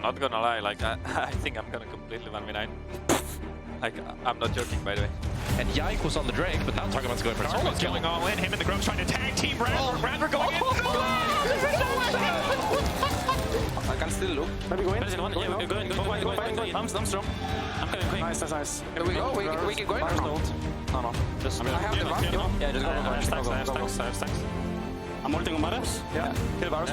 I'm not gonna lie, like, I think I'm gonna completely 1v9. Like, I'm not joking, by the way. And Yike was on the Drake, but now Targamas going for Darwin's going all in. Him and the Grubs trying to tag team Razork. Razork going in. I can still look. Maybe go in. Yeah, go in. I'm strong. I'm coming quick. Nice. Here we go. We keep going. No. Just, I have the buff. Yeah, just go. I have stacks. I'm ulting on Varus. Yeah. Kill Varus.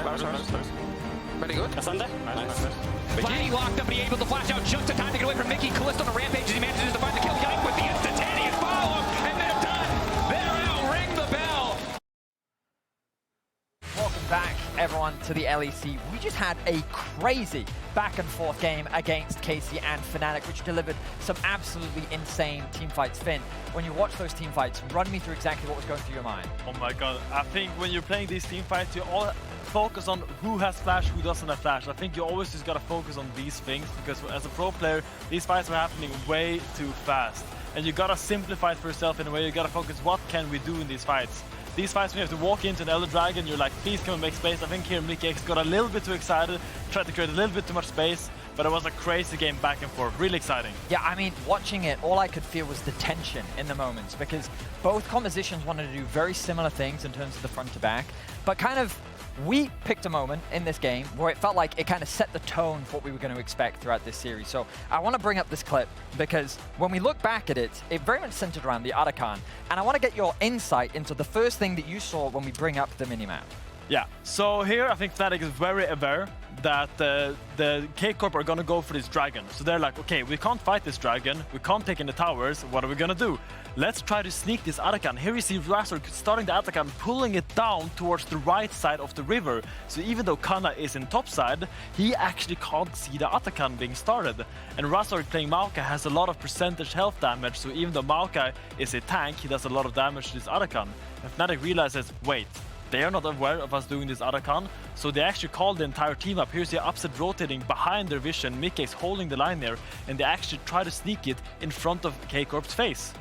Very good. Ascende. Nice. Vladi locked up, but he able to flash out just in time to get away from Mikyx. Kalista on the rampage as he manages to find the kill. Yike with the instantaneous follow-up, and they're done. They're out. Ring the bell. Welcome back, everyone, to the LEC. We just had a crazy back-and-forth game against KC and Fnatic, which delivered some absolutely insane teamfights. Finn, when you watch those teamfights, run me through exactly what was going through your mind. Oh my god, I think when you're playing these teamfights, you all focus on who has flash, who doesn't have flash. I think you always just gotta focus on these things, because as a pro player, these fights are happening way too fast. And you gotta simplify it for yourself in a way. You gotta focus, what can we do in these fights? These fights, when you have to walk into an Elder Dragon, you're like, please come and make space. I think here Mikyx got a little bit too excited, tried to create a little bit too much space, but it was a crazy game back and forth, really exciting. Yeah, I mean, watching it, all I could feel was the tension in the moments, because both compositions wanted to do very similar things in terms of the front to back, but kind of, we picked a moment in this game where it felt like it kind of set the tone for what we were going to expect throughout this series. So I want to bring up this clip because when we look back at it, it very much centered around the Arakan. And I want to get your insight into the first thing that you saw when we bring up the minimap. Yeah, so here I think Fnatic is very aware that the K-Corp are gonna go for this dragon. So they're like, okay, we can't fight this dragon, we can't take in the towers, what are we gonna do? Let's try to sneak this Arakan. Here we see Razork starting the Arakan, pulling it down towards the right side of the river. So even though Canna is in top side, he actually can't see the Arakan being started. And Razork playing Maokai has a lot of percentage health damage, so even though Maokai is a tank, he does a lot of damage to this Arakan. And Fnatic realizes, wait, they are not aware of us doing this Arakan, so they actually call the entire team up. Here's the upset rotating behind their vision, Mikyx holding the line there, and they actually try to sneak it in front of K-Corp's face.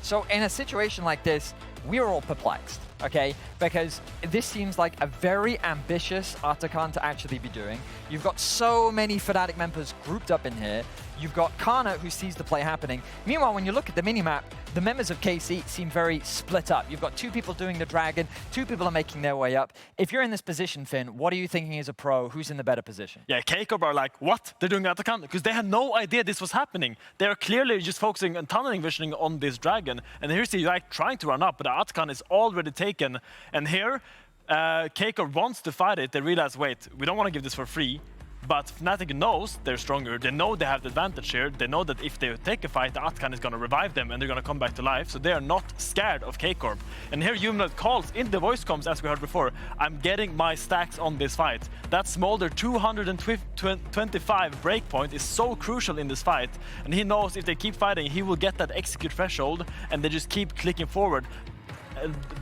So in a situation like this, we are all perplexed, okay? Because this seems like a very ambitious Arakan to actually be doing. You've got so many Fnatic members grouped up in here. You've got Canna, who sees the play happening. Meanwhile, when you look at the minimap, the members of KC seem very split up. You've got two people doing the dragon, two people are making their way up. If you're in this position, Finn, what are you thinking as a pro? Who's in the better position? Yeah, K-Corp are like, what? They're doing Arakan? Because they had no idea this was happening. They are clearly just focusing and tunneling visioning on this dragon. And here's the Yike trying to run up, but the Arakan is already taken. And here, K-Corp wants to fight it. They realize, wait, we don't want to give this for free. But Fnatic knows they're stronger, they know they have the advantage here, they know that if they take a fight, the Arakan is going to revive them and they're going to come back to life, so they are not scared of K-Corp. And here Humanoid calls in the voice comms, as we heard before, I'm getting my stacks on this fight. That Smolder 225 breakpoint is so crucial in this fight, and he knows if they keep fighting, he will get that execute threshold, and they just keep clicking forward,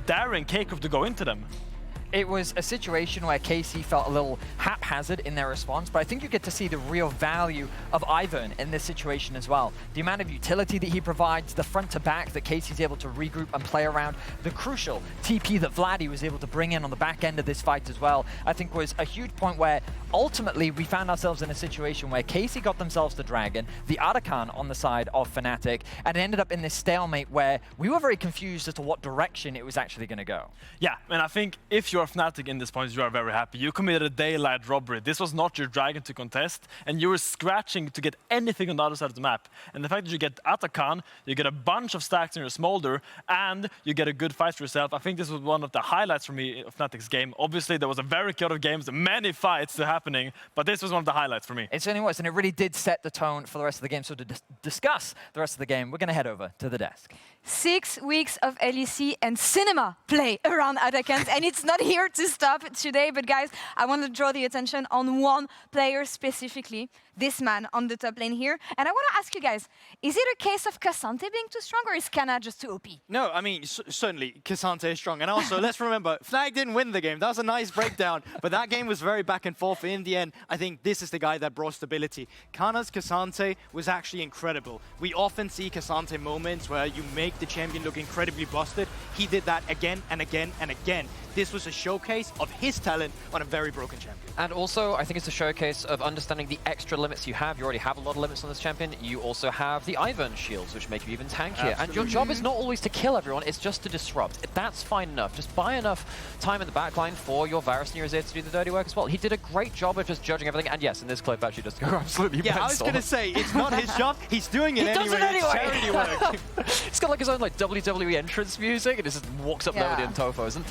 daring K-Corp to go into them. It was a situation where KC felt a little haphazard in their response, but I think you get to see the real value of Ivern in this situation as well. The amount of utility that he provides, the front to back that KC's able to regroup and play around, the crucial TP that Vladi was able to bring in on the back end of this fight as well, I think was a huge point where ultimately we found ourselves in a situation where KC got themselves the dragon, the Arakan on the side of Fnatic, and it ended up in this stalemate where we were very confused as to what direction it was actually going to go. Yeah, and I think if you're Fnatic in this point, you are very happy. You committed a daylight robbery. This was not your dragon to contest, and you were scratching to get anything on the other side of the map. And the fact that you get Arakan, you get a bunch of stacks in your Smolder, and you get a good fight for yourself. I think this was one of the highlights for me of Fnatic's game. Obviously, there was a very chaotic game, many fights happening, but this was one of the highlights for me. It certainly was, and it really did set the tone for the rest of the game. So to discuss the rest of the game, we're going to head over to the desk. 6 weeks of LEC and cinema play around Arakans, and it's not here to stop today. But guys, I want to draw the attention on one player specifically. this man on the top lane here. And I want to ask you guys, is it a case of Cassante being too strong, or is Canna just too OP? No, I mean, certainly Cassante is strong. And also, let's remember, Fnatic didn't win the game. That was a nice breakdown, but that game was very back and forth. In the end, I think this is the guy that brought stability. Canna's Cassante was actually incredible. We often see Cassante moments where you make the champion look incredibly busted. He did that again and again and again. This was a showcase of his talent on a very broken champion. And also, I think it's a showcase of understanding the extra limits you have. You already have a lot of limits on this champion. You also have the Ivern shields, which make you even tankier. Absolutely. And your job is not always to kill everyone, it's just to disrupt. That's fine enough. Just buy enough time in the backline for your Varus and your Azir to do the dirty work as well. He did a great job of just judging everything. And yes, in this clip, actually just go absolutely mental. I was going to say, it's not his job. He's doing it anyway. It's charity work. He's got like his own like WWE entrance music, and it just walks up there with the Antofos. And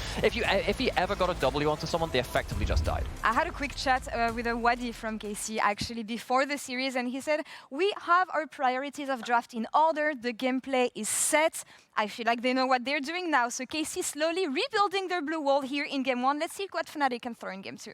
if he ever got a W onto someone, they effectively just died. I had a quick chat with a Wadi from KC actually before the series, and he said, we have our priorities of draft in order, the gameplay is set. I feel like they know what they're doing now, so KC slowly rebuilding their blue wall here in game 1. Let's see what Fnatic can throw in game 2.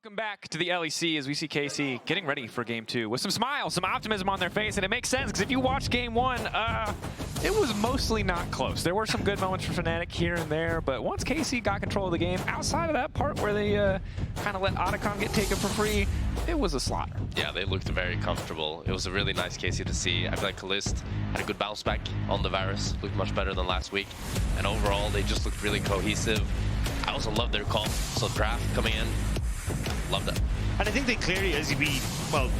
Welcome back to the LEC as we see KC getting ready for game 2 with some smiles, some optimism on their face, and it makes sense because if you watch game 1, it was mostly not close. There were some good moments for Fnatic here and there, but once KC got control of the game, outside of that part where they kind of let Otacon get taken for free, it was a slaughter. Yeah, they looked very comfortable. It was a really nice KC to see. I feel like Caliste had a good bounce back on the Varus, looked much better than last week, and overall they just looked really cohesive. I also love their comp, so draft coming in. Loved it. And I think they clearly, as we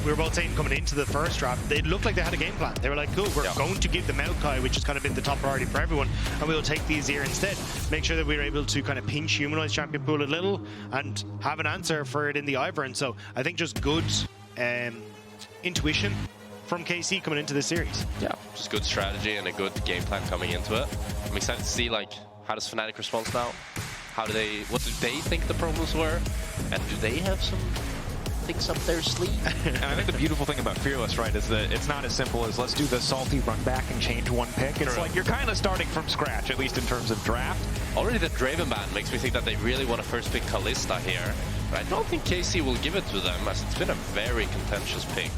were both saying coming into the first draft, they looked like they had a game plan. They were like, cool, we're going to give the Maokai, which has kind of been the top priority for everyone, and we'll take these here instead. Make sure that we're able to kind of pinch Humanoid's champion pool a little and have an answer for it in the Ivern. So I think just good intuition from KC coming into this series. Yeah, just good strategy and a good game plan coming into it. I'm excited to see, like, how does Fnatic respond now? What do they think the problems were? And do they have some things up their sleeve? And I think the beautiful thing about Fearless, right, is that it's not as simple as let's do the salty run back and change one pick. It's like you're kind of starting from scratch, at least in terms of draft. Already the Draven ban makes me think that they really want to first pick Kalista here. But I don't think KC will give it to them, as it's been a very contentious pick.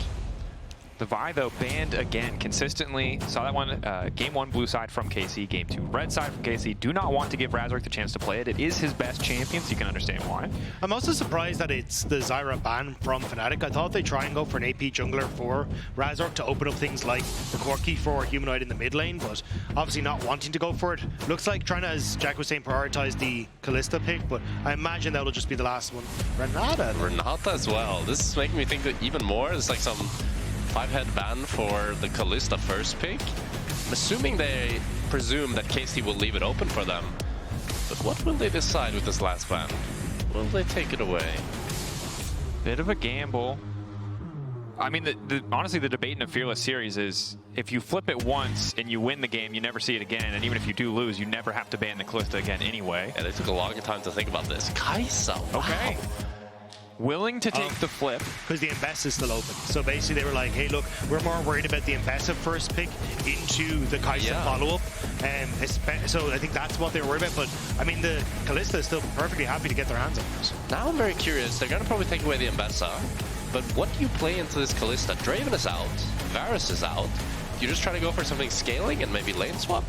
The Vi, though, banned again consistently. Saw that one, game 1 blue side from KC, game 2 red side from KC. Do not want to give Razork the chance to play it. It is his best champion, so you can understand why. I'm also surprised that it's the Zyra ban from Fnatic. I thought they'd try and go for an AP jungler for Razork to open up things like the Corki for Humanoid in the mid lane, but obviously not wanting to go for it. Looks like trying to, as Jack was saying, prioritize the Kalista pick, but I imagine that'll just be the last one. Renata as well. This is making me think that even more. It's like some 5-head ban for the Kalista first pick. I'm assuming they presume that KC will leave it open for them. But what will they decide with this last ban? Will they take it away? Bit of a gamble. I mean, honestly, the debate in the Fearless series is if you flip it once and you win the game, you never see it again. And even if you do lose, you never have to ban the Kalista again anyway. Yeah, they took a long time to think about this. Kaisa, wow. Okay. Willing to take the flip. Because the Ambessa is still open. So basically they were like, hey, look, we're more worried about the Ambessa first pick into the Kaisa follow-up. So I think that's what they were worried about. But, I mean, the Kalista is still perfectly happy to get their hands on this. Now I'm very curious. They're going to probably take away the Ambessa. But what do you play into this Kalista? Draven is out. Varus is out. You just try to go for something scaling and maybe lane swap?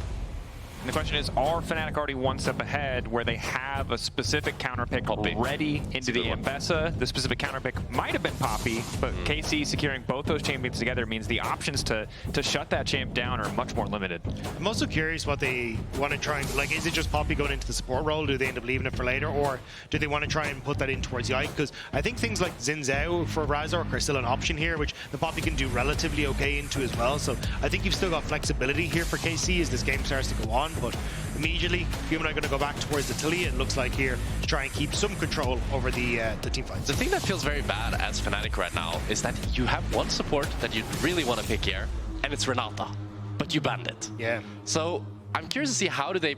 And the question is, are Fnatic already one step ahead where they have a specific counter pick already into the Ambessa? The specific counter pick might have been Poppy, but KC securing both those champions together means the options to shut that champ down are much more limited. I'm also curious what they want to try and, like, is it just Poppy going into the support role? Do they end up leaving it for later? Or do they want to try and put that in towards Yike? Because I think things like Zhao for Razork are still an option here, which the Poppy can do relatively okay into as well. So I think you've still got flexibility here for KC as this game starts to go on. but immediately Humanoid are going to go back towards the Taliyah, it looks like here, to try and keep some control over the team fights. The thing that feels very bad as Fnatic right now is that you have one support that you really want to pick here, and it's Renata, but you banned it. Yeah. So I'm curious to see how do they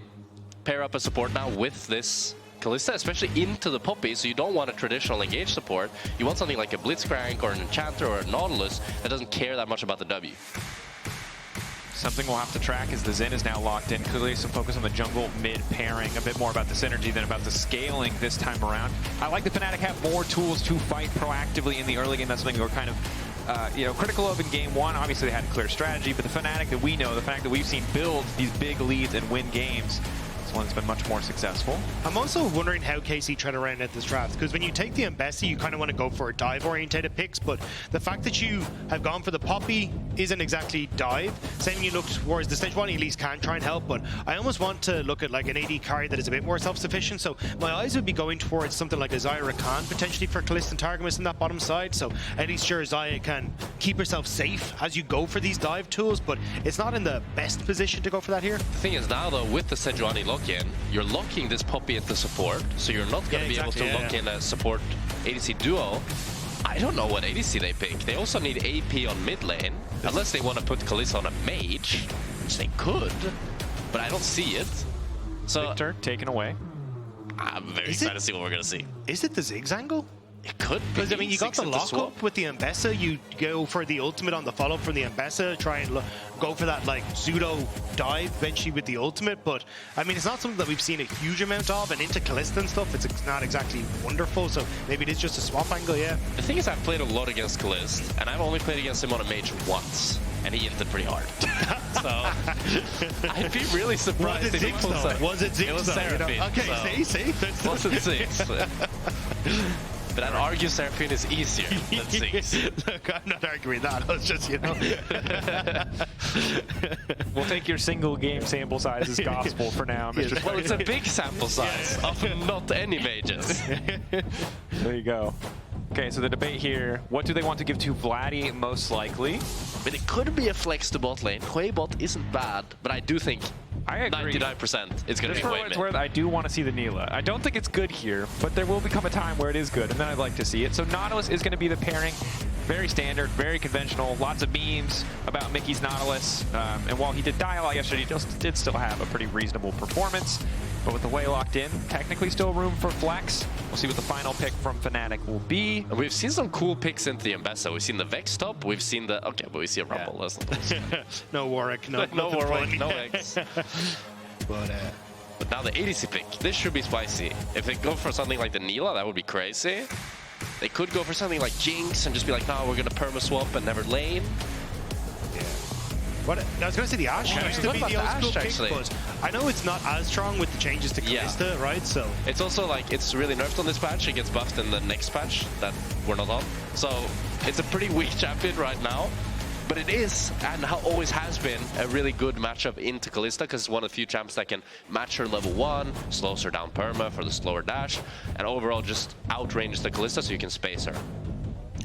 pair up a support now with this Kalista, especially into the Poppy, so you don't want a traditional engage support. You want something like a Blitzcrank or an Enchanter or a Nautilus that doesn't care that much about the W. Something we'll have to track as the Zen is now locked in. Clearly some focus on the jungle mid pairing, a bit more about the synergy than about the scaling this time around. I like the Fnatic have more tools to fight proactively in the early game. That's something we're kind of critical of in game one. Obviously they had a clear strategy, but the Fnatic that we know, the fact that we've seen build these big leads and win games, this one's been much more successful. I'm also wondering how KC tried around at this draft, because when you take the Ambessa, you kind of want to go for dive-orientated picks, but the fact that you have gone for the Poppy isn't exactly dive. Same when you look towards the Sejuani, at least can try and help, but I almost want to look at like an AD carry that is a bit more self-sufficient, so my eyes would be going towards something like a Zyra Khan, potentially for Caliste and Targamas in that bottom side, so at least sure Zyra can keep herself safe as you go for these dive tools, but it's not in the best position to go for that here. The thing is now though, with the Sejuani lock-in, you're locking this Poppy into support, so you're not going to be able to lock in a support ADC duo. I don't know what ADC they pick. They also need AP on mid lane, unless they want to put Kalista on a mage, which they could, but I don't see it. So FLICKR taken away. I'm very excited to see what we're going to see. Is it the Ziggs angle? It could be. Because, I mean, you got the lock-up with the Ambessa, you go for the ultimate on the follow-up from the Ambessa, try and go for that, like, pseudo dive eventually with the ultimate, but, I mean, it's not something that we've seen a huge amount of, and into Kalista and stuff, it's not exactly wonderful, so maybe it is just a swap angle, yeah. The thing is, I've played a lot against Caliste, and I've only played against him on a mage once, and he inted pretty hard. So, I'd be really surprised if he pulls that. Was it Ziggs? It was Seraphine. Okay, so see? It wasn't Ziggs. But I'd argue Seraphine is easier than Ziggs. Look, I'm not arguing that. I was just, you know. We'll take your single game sample size as gospel for now, Mr. Well, it's a big sample size of not any mages. There you go. Okay, so the debate here, what do they want to give to Vladi most likely? But it could be a flex to bot lane. Hwei bot isn't bad, but I do think I agree. 99% it's going to be Hwei Hwei mid. mid. Where I do want to see the Neela. I don't think it's good here, but there will become a time where it is good, and then I'd like to see it. So Nautilus is going to be the pairing. Very standard, very conventional. Lots of memes about Mikyx Nautilus. And while he did die a lot yesterday, he did still have a pretty reasonable performance. But with the Hwei locked in, technically still room for flex. We'll see what the final pick from Fnatic will be. And we've seen some cool picks into the Ambessa. We've seen the Vex top, we've seen the... Okay, but we see a Rumble. Yeah. No Warwick, no Warwick, no X. But now the ADC pick, this should be spicy. If they go for something like the Neela, that would be crazy. They could go for something like Jinx and just be like, no, we're going to perma-swap and never lane. What, I was going to say the Ashe used to be the old school pick, but I know it's not as strong with the changes to Kalista, right? So it's also like, it's really nerfed on this patch. It gets buffed in the next patch that we're not on. So it's a pretty weak champion right now. But it is, and always has been, a really good matchup into Kalista, because it's one of the few champs that can match her level 1, slows her down perma for the slower dash, and overall just outranges the Kalista so you can space her.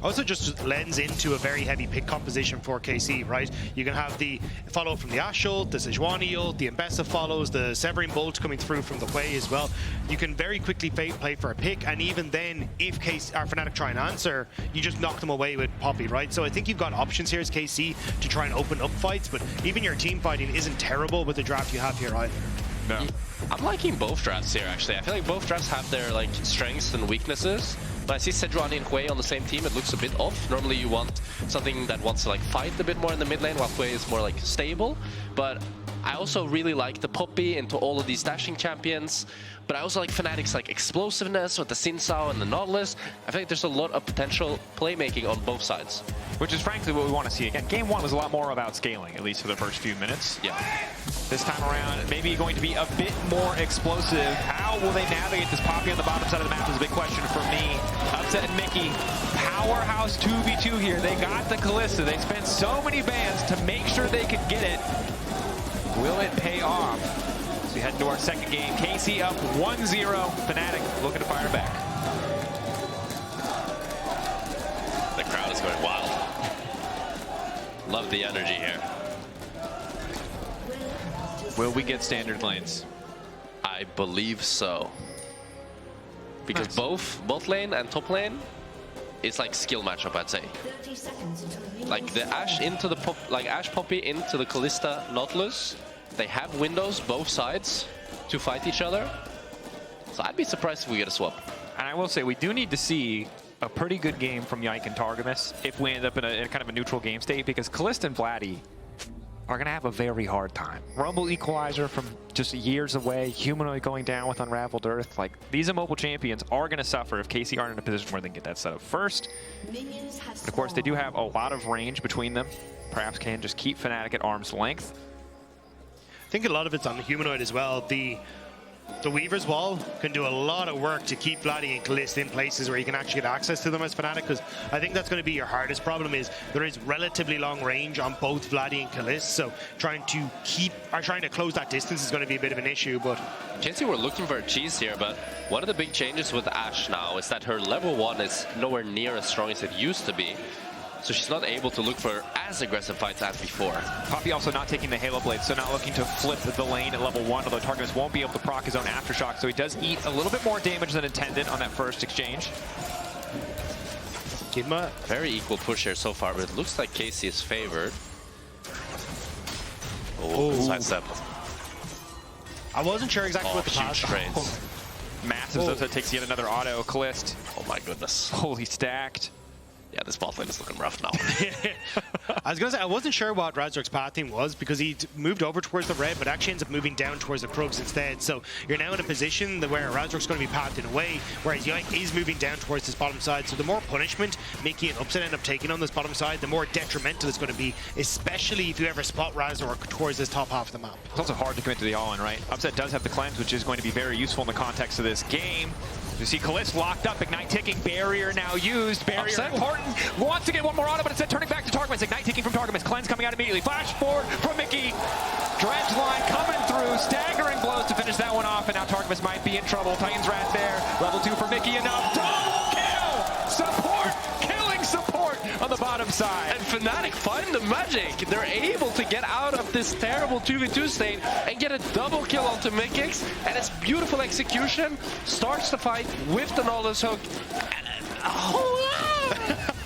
Also just lends into a very heavy pick composition for KC, right? You can have the follow from the Ashe ult, the Sejuani ult, the Ambessa follows, the Severing Bolt coming through from the Hwei as well. You can very quickly play for a pick, and even then, if Fnatic try and answer, you just knock them away with Poppy, right? So I think you've got options here as KC to try and open up fights, but even your team fighting isn't terrible with the draft you have here either. No. I'm liking both drafts here, actually. I feel like both drafts have their like strengths and weaknesses. When I see Sejuani and Hwei on the same team, it looks a bit off. Normally you want something that wants to like fight a bit more in the mid lane, while Hwei is more like stable. But I also really like the Poppy into all of these dashing champions. But I also like Fnatic's like explosiveness with the Xin Zhao and the Nautilus. I feel like there's a lot of potential playmaking on both sides. Which is frankly what we want to see. Again, game one was a lot more about scaling, at least for the first few minutes. Yeah. This time around, maybe going to be a bit more explosive. How will they navigate this Poppy on the bottom side of the map is a big question for me. Upset and Mickey, powerhouse 2v2 here. They got the Kalista. They spent so many bans to make sure they could get it. Will it pay off? So we head into our second game. KC up 1-0. Fnatic looking to fire back. The crowd is going wild. Love the energy here. Will we get standard lanes? I believe so. Because both lane and top lane, it's like skill matchup, I'd say. Like the Ashe into the Ashe Poppy into the Kalista Nautilus, they have windows both sides to fight each other. So I'd be surprised if we get a swap. And I will say, we do need to see a pretty good game from Yike and Targamas if we end up in a kind of a neutral game state, because Caliste and Vladi are going to have a very hard time. Rumble Equalizer from just years away, Humanoid going down with Unraveled Earth. Like, these immobile champions are going to suffer if KC aren't in a position where they can get that set up first. And of course, they do have a lot of range between them. Perhaps can just keep Fnatic at arm's length. I think a lot of it's on the Humanoid as well. The Weaver's Wall can do a lot of work to keep Vladi and Caliste in places where you can actually get access to them as Fnatic, because I think that's going to be your hardest problem. Is there is relatively long range on both Vladi and Caliste, so trying to close that distance is going to be a bit of an issue. But KC were looking for a cheese here, but one of the big changes with Ashe now is that her level 1 is nowhere near as strong as it used to be. So she's not able to look for as aggressive fights as before. Poppy also not taking the Halo Blade, so not looking to flip the lane at level 1, although Targamas won't be able to proc his own Aftershock, so he does eat a little bit more damage than intended on that first exchange. Kidma, very equal push here so far, but it looks like KC is favored. Oh, sidestep. I wasn't sure exactly what the pass trades. Massive, so that takes yet another auto. Caliste. Oh my goodness. Holy stacked. Yeah, this bot lane is looking rough now. I was going to say, I wasn't sure what Razork's pathing was, because he moved over towards the red, but actually ends up moving down towards the Krugs instead. So you're now in a position where Razork's going to be pathing away, whereas Yike is moving down towards this bottom side. So the more punishment Mickey and Upset end up taking on this bottom side, the more detrimental it's going to be, especially if you ever spot Razork towards this top half of the map. It's also hard to commit to the all-in, right? Upset does have the cleanse, which is going to be very useful in the context of this game. You see Caliste locked up, Ignite ticking, barrier now used, barrier important, wants to get one more auto, but instead turning back to Targamas, Ignite ticking from Targamas, cleanse coming out immediately, flash forward from Mickey, dredge line coming through, staggering blows to finish that one off, and now Targamas might be in trouble. Titan's Wrath there, level 2 for Mickey, enough, double kill, support, killing support on the bottom side. And Fnatic find the magic. They're able to get out of this terrible 2v2 state and get a double kill onto Mikyx, and it's beautiful execution. Starts the fight with the Nautilus hook.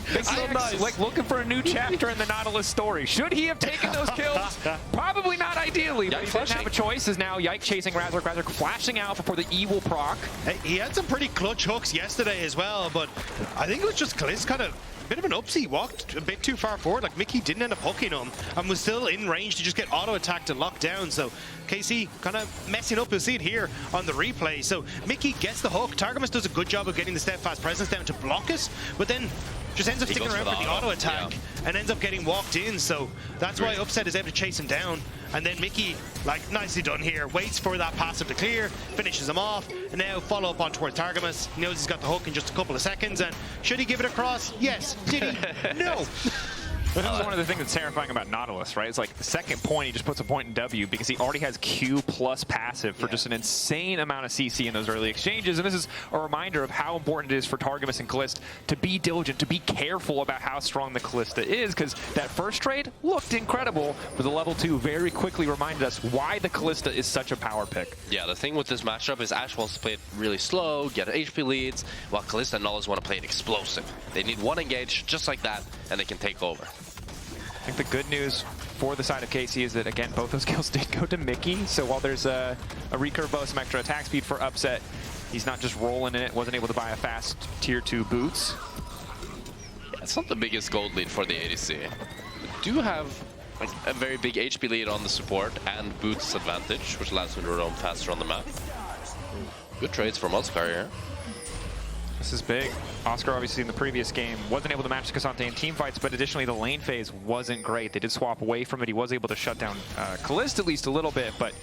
It's so nice. Like looking for a new chapter in the Nautilus story. Should he have taken those kills? Probably not ideally, but he didn't have a choice. Is now Yike chasing Razork. Razork flashing out before the E will proc. Hey, he had some pretty clutch hooks yesterday as well, but I think it was just Caliste kind of a bit of an upsie, walked a bit too far forward. Like Mickey didn't end up hooking him and was still in range to just get auto attacked and locked down. So KC kind of messing up. You'll see it here on the replay. So Mickey gets the hook. Targamas does a good job of getting the steadfast presence down to block it, but then just ends up sticking around for the auto attack and ends up getting walked in. So that's why Upset is able to chase him down. And then Mickey, like, nicely done here, waits for that passive to clear, finishes him off, and now follow up on towards Targamas. He knows he's got the hook in just a couple of seconds, and should he give it across? Yes. Did he? No. This is one of the things that's terrifying about Nautilus, right? It's like the second point, he just puts a point in W because he already has Q plus passive for just an insane amount of CC in those early exchanges. And this is a reminder of how important it is for Targamas and Caliste to be diligent, to be careful about how strong the Kalista is, because that first trade looked incredible, but the level 2 very quickly reminded us why the Kalista is such a power pick. Yeah, the thing with this matchup is Ashe wants to play it really slow, get HP leads, while Calista and Nautilus want to play it explosive. They need one engage just like that, and they can take over. I think the good news for the side of KC is that, again, both those kills did go to Mickey. So while there's a recurve bow, some extra attack speed for Upset, he's not just rolling in it, wasn't able to buy a fast tier 2 boots. Yeah, it's not the biggest gold lead for the ADC. They do have like a very big HP lead on the support and boots advantage, which allows them to roam faster on the map. Good trades from Oscar here. This is big. Oscar, obviously, in the previous game, wasn't able to match Cassante in team fights, but additionally, the lane phase wasn't great. They did swap away from it. He was able to shut down Caliste at least a little bit, but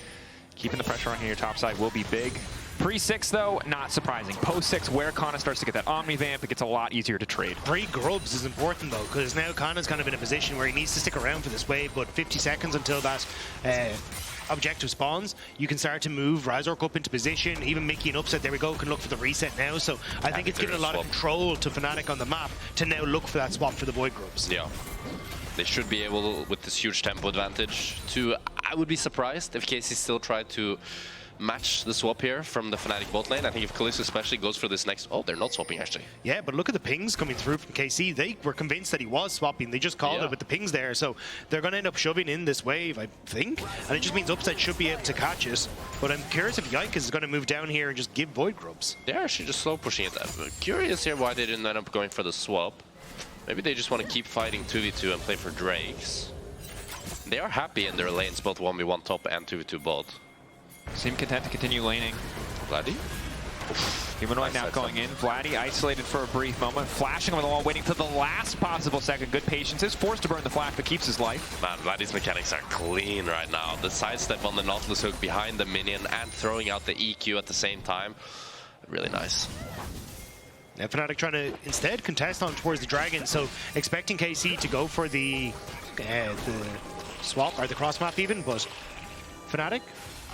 keeping the pressure on here top side will be big. Pre-6, though, not surprising. Post-6, where Canna starts to get that Omni Vamp, it gets a lot easier to trade. 3 grubs is important, though, because now Canna's kind of in a position where he needs to stick around for this wave, but 50 seconds until that objective spawns, you can start to move Razork up into position. Even Mickey and Upset, there we go, can look for the reset now. So I think it's given a lot of control to Fnatic on the map to now look for that swap for the Void Grubs. Yeah. They should be able, with this huge tempo advantage, to I would be surprised if KC still tried to match the swap here from the Fnatic bot lane. I think if Kalista especially goes for this next... Oh, they're not swapping actually. Yeah, but look at the pings coming through from KC. They were convinced that he was swapping. They just called it with the pings there. So they're going to end up shoving in this wave, I think. And it just means Upside should be able to catch it. But I'm curious if Yike is going to move down here and just give Void Grubs. They're actually just slow pushing it. I'm curious here why they didn't end up going for the swap. Maybe they just want to keep fighting 2v2 and play for Drakes. They are happy in their lanes, both 1v1 top and 2v2 bot. Seem content to continue laning. Vladi? Humanoid now going in. Vladi isolated for a brief moment, flashing on the wall, waiting to the last possible second. Good patience. Is forced to burn the flash, but keeps his life. Man, Vladi's mechanics are clean right now. The sidestep on the Nautilus hook behind the minion and throwing out the EQ at the same time. Really nice. Yeah, Fnatic trying to instead contest on towards the Dragon, so expecting KC to go for the swap or the cross map even, but Fnatic,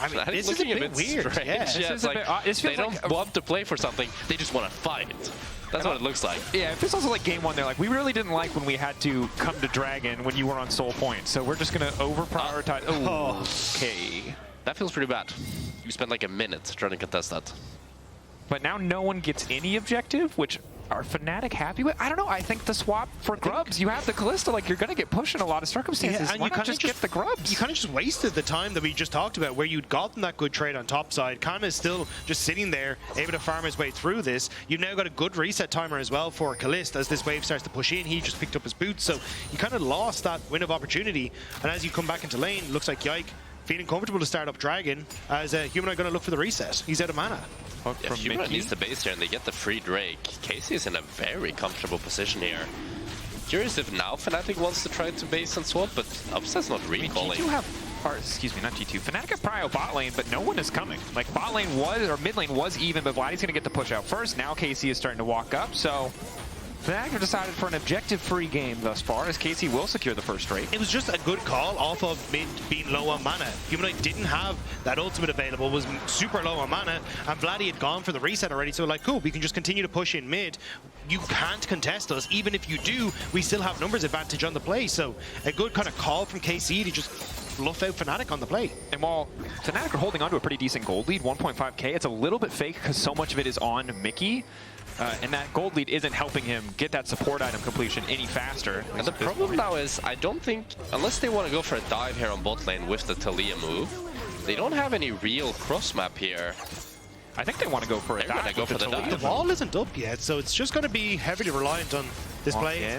I mean, Fnatic this is a bit weird. Strange. Yeah, Yeah, it's like they don't want to play for something, they just want to fight. That's what it looks like. Yeah, it feels also like game one. They're like, we really didn't like when we had to come to Dragon when you were on Soul Point, so we're just going to over-prioritize. Okay. That feels pretty bad. You spent like a minute trying to contest that. But now no one gets any objective, which are Fnatic happy with? I don't know. I think the swap for grubs, you have the Kalista, like you're going to get pushed in a lot of circumstances. Yeah, and Why you not just get the grubs? You kind of just wasted the time that we just talked about where you'd gotten that good trade on top side. Canna is still just sitting there, able to farm his way through this. You've now got a good reset timer as well for Caliste as this wave starts to push in. He just picked up his boots, so you kind of lost that win of opportunity. And as you come back into lane, looks like Yike feeling comfortable to start up Dragon as Humanoid going to look for the reset. He's out of mana. Yeah, Humanoid needs the base here and they get the free Drake. KC is in a very comfortable position here. Curious if now Fnatic wants to try to base and swap, but Upset's not recalling. G2 have, or excuse me, not G2. Fnatic have prio bot lane, but no one is coming. Like bot lane was, or mid lane was even, but Vladi's going to get the push out first. Now KC is starting to walk up, so Fnatic have decided for an objective-free game thus far, as KC will secure the first rate. It was just a good call off of mid being low on mana. Humanoid didn't have that ultimate available, was super low on mana, and Vladi had gone for the reset already, so like, cool, we can just continue to push in mid. You can't contest us. Even if you do, we still have numbers advantage on the play, so a good kind of call from KC to just fluff out Fnatic on the play. And while Fnatic are holding on to a pretty decent gold lead, 1.5k, it's a little bit fake because so much of it is on Mikyx. And that gold lead isn't helping him get that support item completion any faster. And the problem now is, I don't think, unless they want to go for a dive here on bot lane with the Taliyah move, they don't have any real cross map here. I think they want to go for a dive. They're going to go for the dive. The wall isn't up yet, so it's just going to be heavily reliant on this play.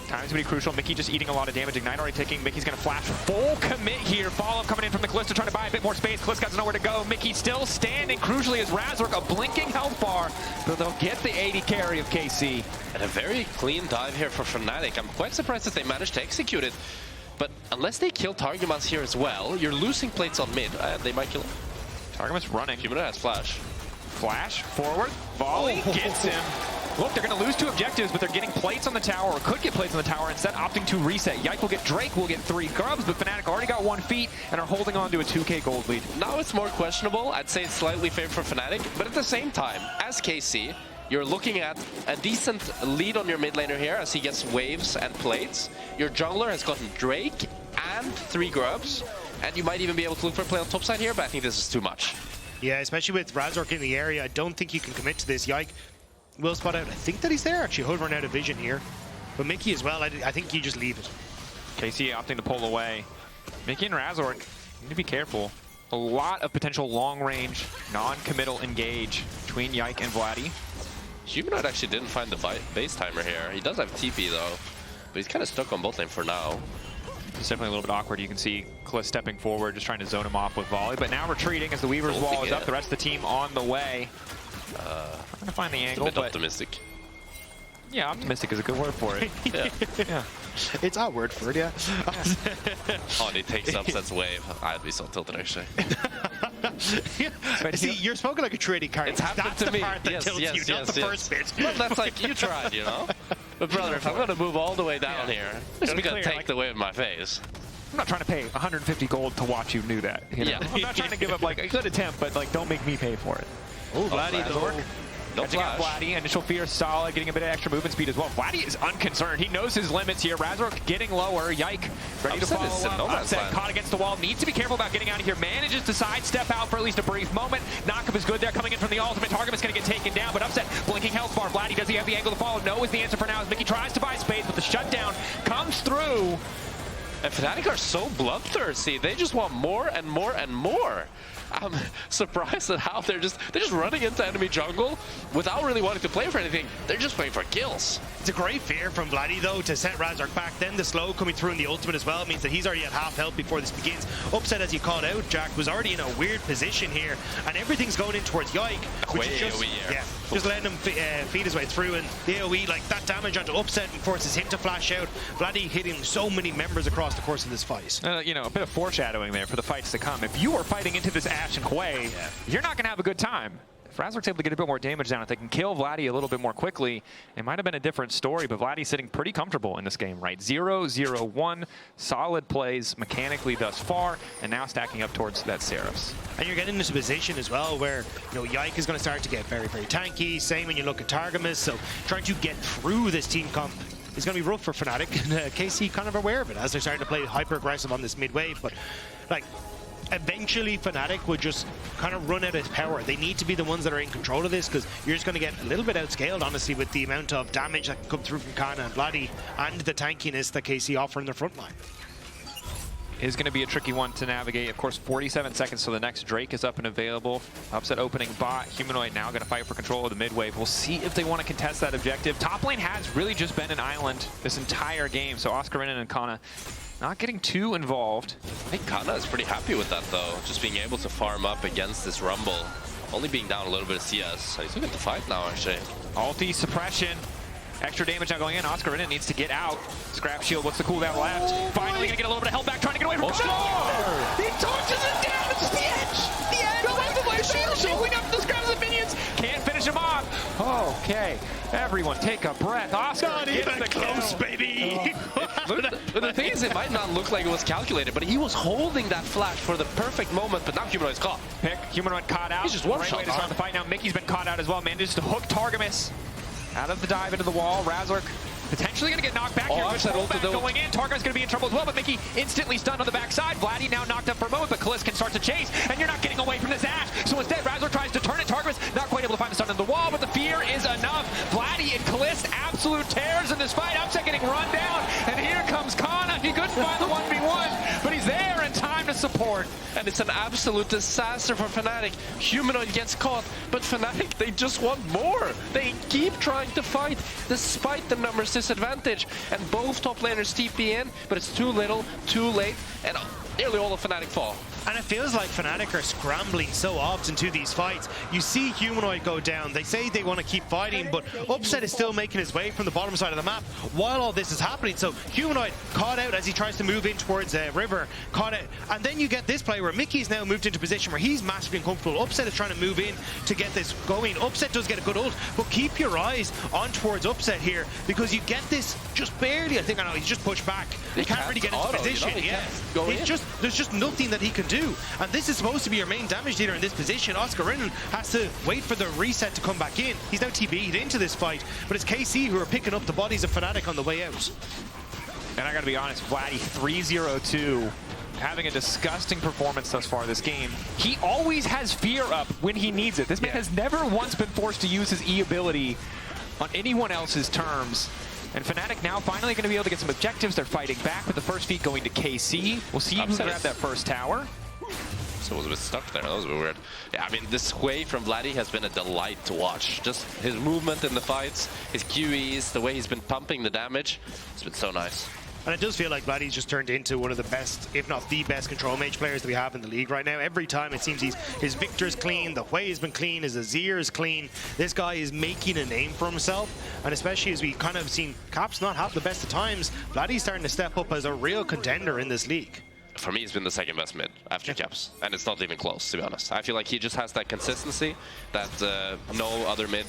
Time's going to be crucial. Mikyx just eating a lot of damage. Ignite already ticking. Mikyx's going to flash full commit here. Follow-up coming in from the Kalista, trying to buy a bit more space. Kalista got nowhere to go. Mikyx still standing. Crucially is Razork, a blinking health bar, but they'll get the AD carry of KC. And a very clean dive here for Fnatic. I'm quite surprised that they managed to execute it. But unless they kill Targamas here as well, you're losing plates on mid. They might kill him. Targamas running. Humanoid has flash. Flash, forward, volley, gets him. Look, they're going to lose 2 objectives, but they're getting plates on the tower, or could get plates on the tower, instead opting to reset. Yike will get Drake, will get 3 grubs, but Fnatic already got 1 feat and are holding on to a 2k gold lead. Now it's more questionable. I'd say it's slightly favored for Fnatic, but at the same time, as KC, you're looking at a decent lead on your mid laner here as he gets waves and plates. Your jungler has gotten Drake and 3 grubs, and you might even be able to look for a play on top side here, but I think this is too much. Yeah, especially with Razork in the area, I don't think you can commit to this. Yike will spot out. I think that he's there, actually, hovering out of vision here. But Mikyx as well, I think you just leave it. KC opting to pull away. Mikyx and Razork need to be careful. A lot of potential long-range, non-committal engage between Yike and Vladi. Humanoid actually didn't find the base timer here. He does have TP though, but he's kind of stuck on bot lane for now. It's definitely a little bit awkward. You can see Kalista stepping forward, just trying to zone him off with volley, but now retreating as the Weaver's wall is up. The rest of the team on the way. I'm going to find the angle, a bit optimistic. Yeah, optimistic is a good word for it. Yeah. It's our word for it, yeah. Oh, and he takes Upset's wave. I'd be so tilted, actually. See, you're spoken like a trading card. It's happened That's to me. The part that tilts you, not the first bit. But that's like, you tried, you know? But brother, if I'm going to move all the way down here, I'm going to take the wave in my face. I'm not trying to pay 150 gold to watch you do that. You know? Yeah. I'm not trying to give up like a good attempt, but like don't make me pay for it. Oh, Vladi though. No Catching out flash. Vladi, initial fear solid, getting a bit of extra movement speed as well. Vladi is unconcerned. He knows his limits here. Razork getting lower. Yike ready to Upset is follow in no up. man's Upset land. caught against the wall. Needs to be careful about getting out of here. Manages to sidestep out for at least a brief moment. Knockup is good there. Coming in from the ultimate. Targamas going to get taken down, but Upset blinking health bar. Vladi, does he have the angle to follow? No is the answer for now as Mikyx tries to buy space, but the shutdown comes through. And Fnatic are so bloodthirsty. They just want more and more and more. I'm surprised at how they're just running into enemy jungle without really wanting to play for anything. They're just playing for kills. It's a great fear from Vladi, though, to set Razork back. Then the slow coming through in the ultimate as well means that he's already at half health before this begins. Upset, as you called out, Jack, was already in a weird position here, and everything's going in towards Yike, which is just, just letting him feed his way through. And the AoE, like that damage onto Upset, forces him to flash out. Vladi hitting so many members across the course of this fight. You know, a bit of foreshadowing there for the fights to come. If you are fighting into this Ashe and Hwei, you're not going to have a good time. If Razork's able to get a bit more damage down, if they can kill Vladi a little bit more quickly, it might have been a different story, but Vladi's sitting pretty comfortable in this game, right? 0-0-1, solid plays mechanically thus far, and now stacking up towards that Seraphs. And you're getting into a position as well where, you know, Yike is going to start to get very, very tanky. Same when you look at Targamas, so trying to get through this team comp is going to be rough for Fnatic, and KC kind of aware of it as they're starting to play hyper-aggressive on this mid-wave, but, like, eventually Fnatic would just kind of run out of power. They need to be the ones that are in control of this, because you're just going to get a little bit outscaled, honestly, with the amount of damage that can come through from Canna and Vladi and the tankiness that KC offer in their front line. Is going to be a tricky one to navigate. Of course, 47 seconds till the next Drake is up and available. Upset opening bot. Humanoid now going to fight for control of the mid wave. We'll see if they want to contest that objective. Top lane has really just been an island this entire game, so Oscarinin and Canna not getting too involved. I think Canna is pretty happy with that, though. Just being able to farm up against this Rumble. Only being down a little bit of CS. So he's looking to fight now, actually. Ulti suppression. Extra damage now going in. Oscarinin needs to get out. Scrap shield, what's the cooldown left? Finally gonna get a little bit of health back, trying to get away from Oscar! He torches it down! It's the edge! The edge! Shielding up the scraps of minions! Can't finish him off! Okay, everyone take a breath. Oscar Not even close, baby! The thing is, it might not look like it was calculated, but he was holding that flash for the perfect moment, but now Humanoid's caught. Pick, Humanoid caught out. He's just one right shot way to start the fight now. Miky's been caught out as well. Manages to hook Targamas out of the dive into the wall. Razork potentially going to get knocked back here. Upset Back going in. Targamas going to be in trouble as well, but Mikyx instantly stunned on the backside. Vladi now knocked up for a moment, but Caliste can start to chase, and you're not getting away from this Ashe. So instead, Razork tries to turn it. Targamas not quite able to find the stun in the wall, but the fear is enough. Vladi and Caliste, absolute tears in this fight. Upset getting run down, and here comes Canna. He couldn't find the 1v1, but he's there in time to support. And it's an absolute disaster for Fnatic. Humanoid gets caught, but Fnatic, they just want more. They keep trying to fight despite the numbers disadvantage. And both top laners TP in, but it's too little, too late, and nearly all of Fnatic fall. And it feels like Fnatic are scrambling so often to these fights. You see Humanoid go down. They say they want to keep fighting, but Upset is still making his way from the bottom side of the map while all this is happening. So Humanoid caught out as he tries to move in towards River, caught out. And then you get this play where Miky's now moved into a position where he's massively uncomfortable. Upset is trying to move in to get this going. Upset does get a good ult, but keep your eyes on towards Upset here, because you get this just barely. I think, I know, he's just pushed back. He can't really get into position. There's just nothing that he can do. And this is supposed to be your main damage dealer in this position. Oscarinin has to wait for the reset to come back in. He's now TB'd into this fight, but it's KC who are picking up the bodies of Fnatic on the way out. And I gotta be honest, Vladi 3-0-2, having a disgusting performance thus far this game. He always has fear up when he needs it. This man has never once been forced to use his E ability on anyone else's terms. And Fnatic now finally going to be able to get some objectives. They're fighting back with the first feat going to KC. We'll see who can grab that first tower. So it was a bit stuck there. That was a bit weird. Yeah, I mean, this Hwei from Vladi has been a delight to watch. Just his movement in the fights, his QEs, the way he's been pumping the damage. It's been so nice. And it does feel like Vladi's just turned into one of the best, if not the best, control mage players that we have in the league right now. Every time it seems his Victor's clean, the Hwei has been clean, his Azir is clean. This guy is making a name for himself, and especially as we kind of seen Caps not have the best of times, Vladi's starting to step up as a real contender in this league. For me, he's been the second best mid after Caps, and it's not even close, to be honest. I feel like he just has that consistency that no other mid...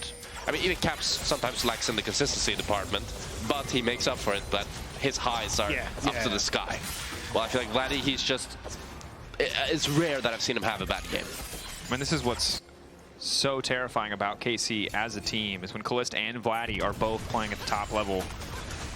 I mean, even Caps sometimes lacks in the consistency department, but he makes up for it, but his highs are up to the sky. Well, I feel like Vladi, he's just... It's rare that I've seen him have a bad game. I mean, this is what's so terrifying about KC as a team is when Caliste and Vladi are both playing at the top level.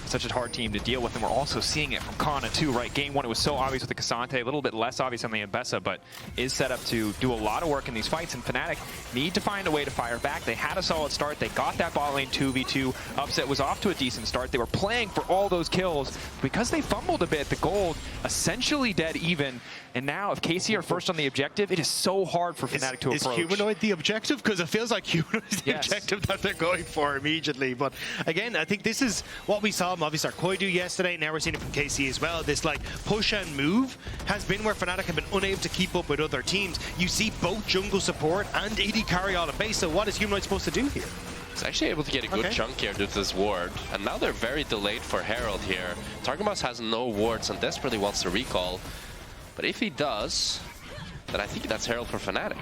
Such a hard team to deal with, and we're also seeing it from Canna too, right? Game 1, it was so obvious with the K'Sante, a little bit less obvious on the Ambessa, but is set up to do a lot of work in these fights, and Fnatic need to find a way to fire back. They had a solid start. They got that bot lane 2v2. Upset was off to a decent start. They were playing for all those kills. Because they fumbled a bit, the gold essentially dead even, and now if KC are first on the objective, it is so hard for Fnatic to approach. Is Humanoid the objective? Because it feels like Humanoid is the objective that they're going for immediately. But again, I think this is what we saw obviously Koi do yesterday. Now we're seeing it from KC as well. This like push and move has been where Fnatic have been unable to keep up with other teams. You see both jungle support and AD carry all the base. So what is Humanoid supposed to do here? He's actually able to get a good chunk here due to this ward. And now they're very delayed for Herald here. Targamas has no wards and desperately wants to recall. But if he does, then I think that's Herald for Fnatic.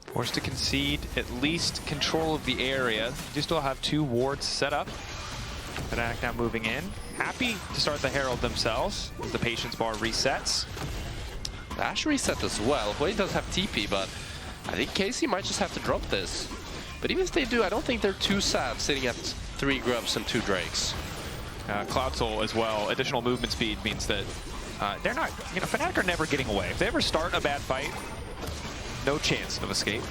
Forced to concede at least control of the area. You still have 2 wards set up. Fnatic now moving in. Happy to start the Herald themselves as the patience bar resets. Ashe reset as well. Hwei does have TP, but I think KC might just have to drop this. But even if they do, I don't think they're too sad sitting at 3 grubs and 2 drakes. Cloud Soul as well. Additional movement speed means that they're not, you know, Fnatic are never getting away. If they ever start a bad fight, no chance of escape.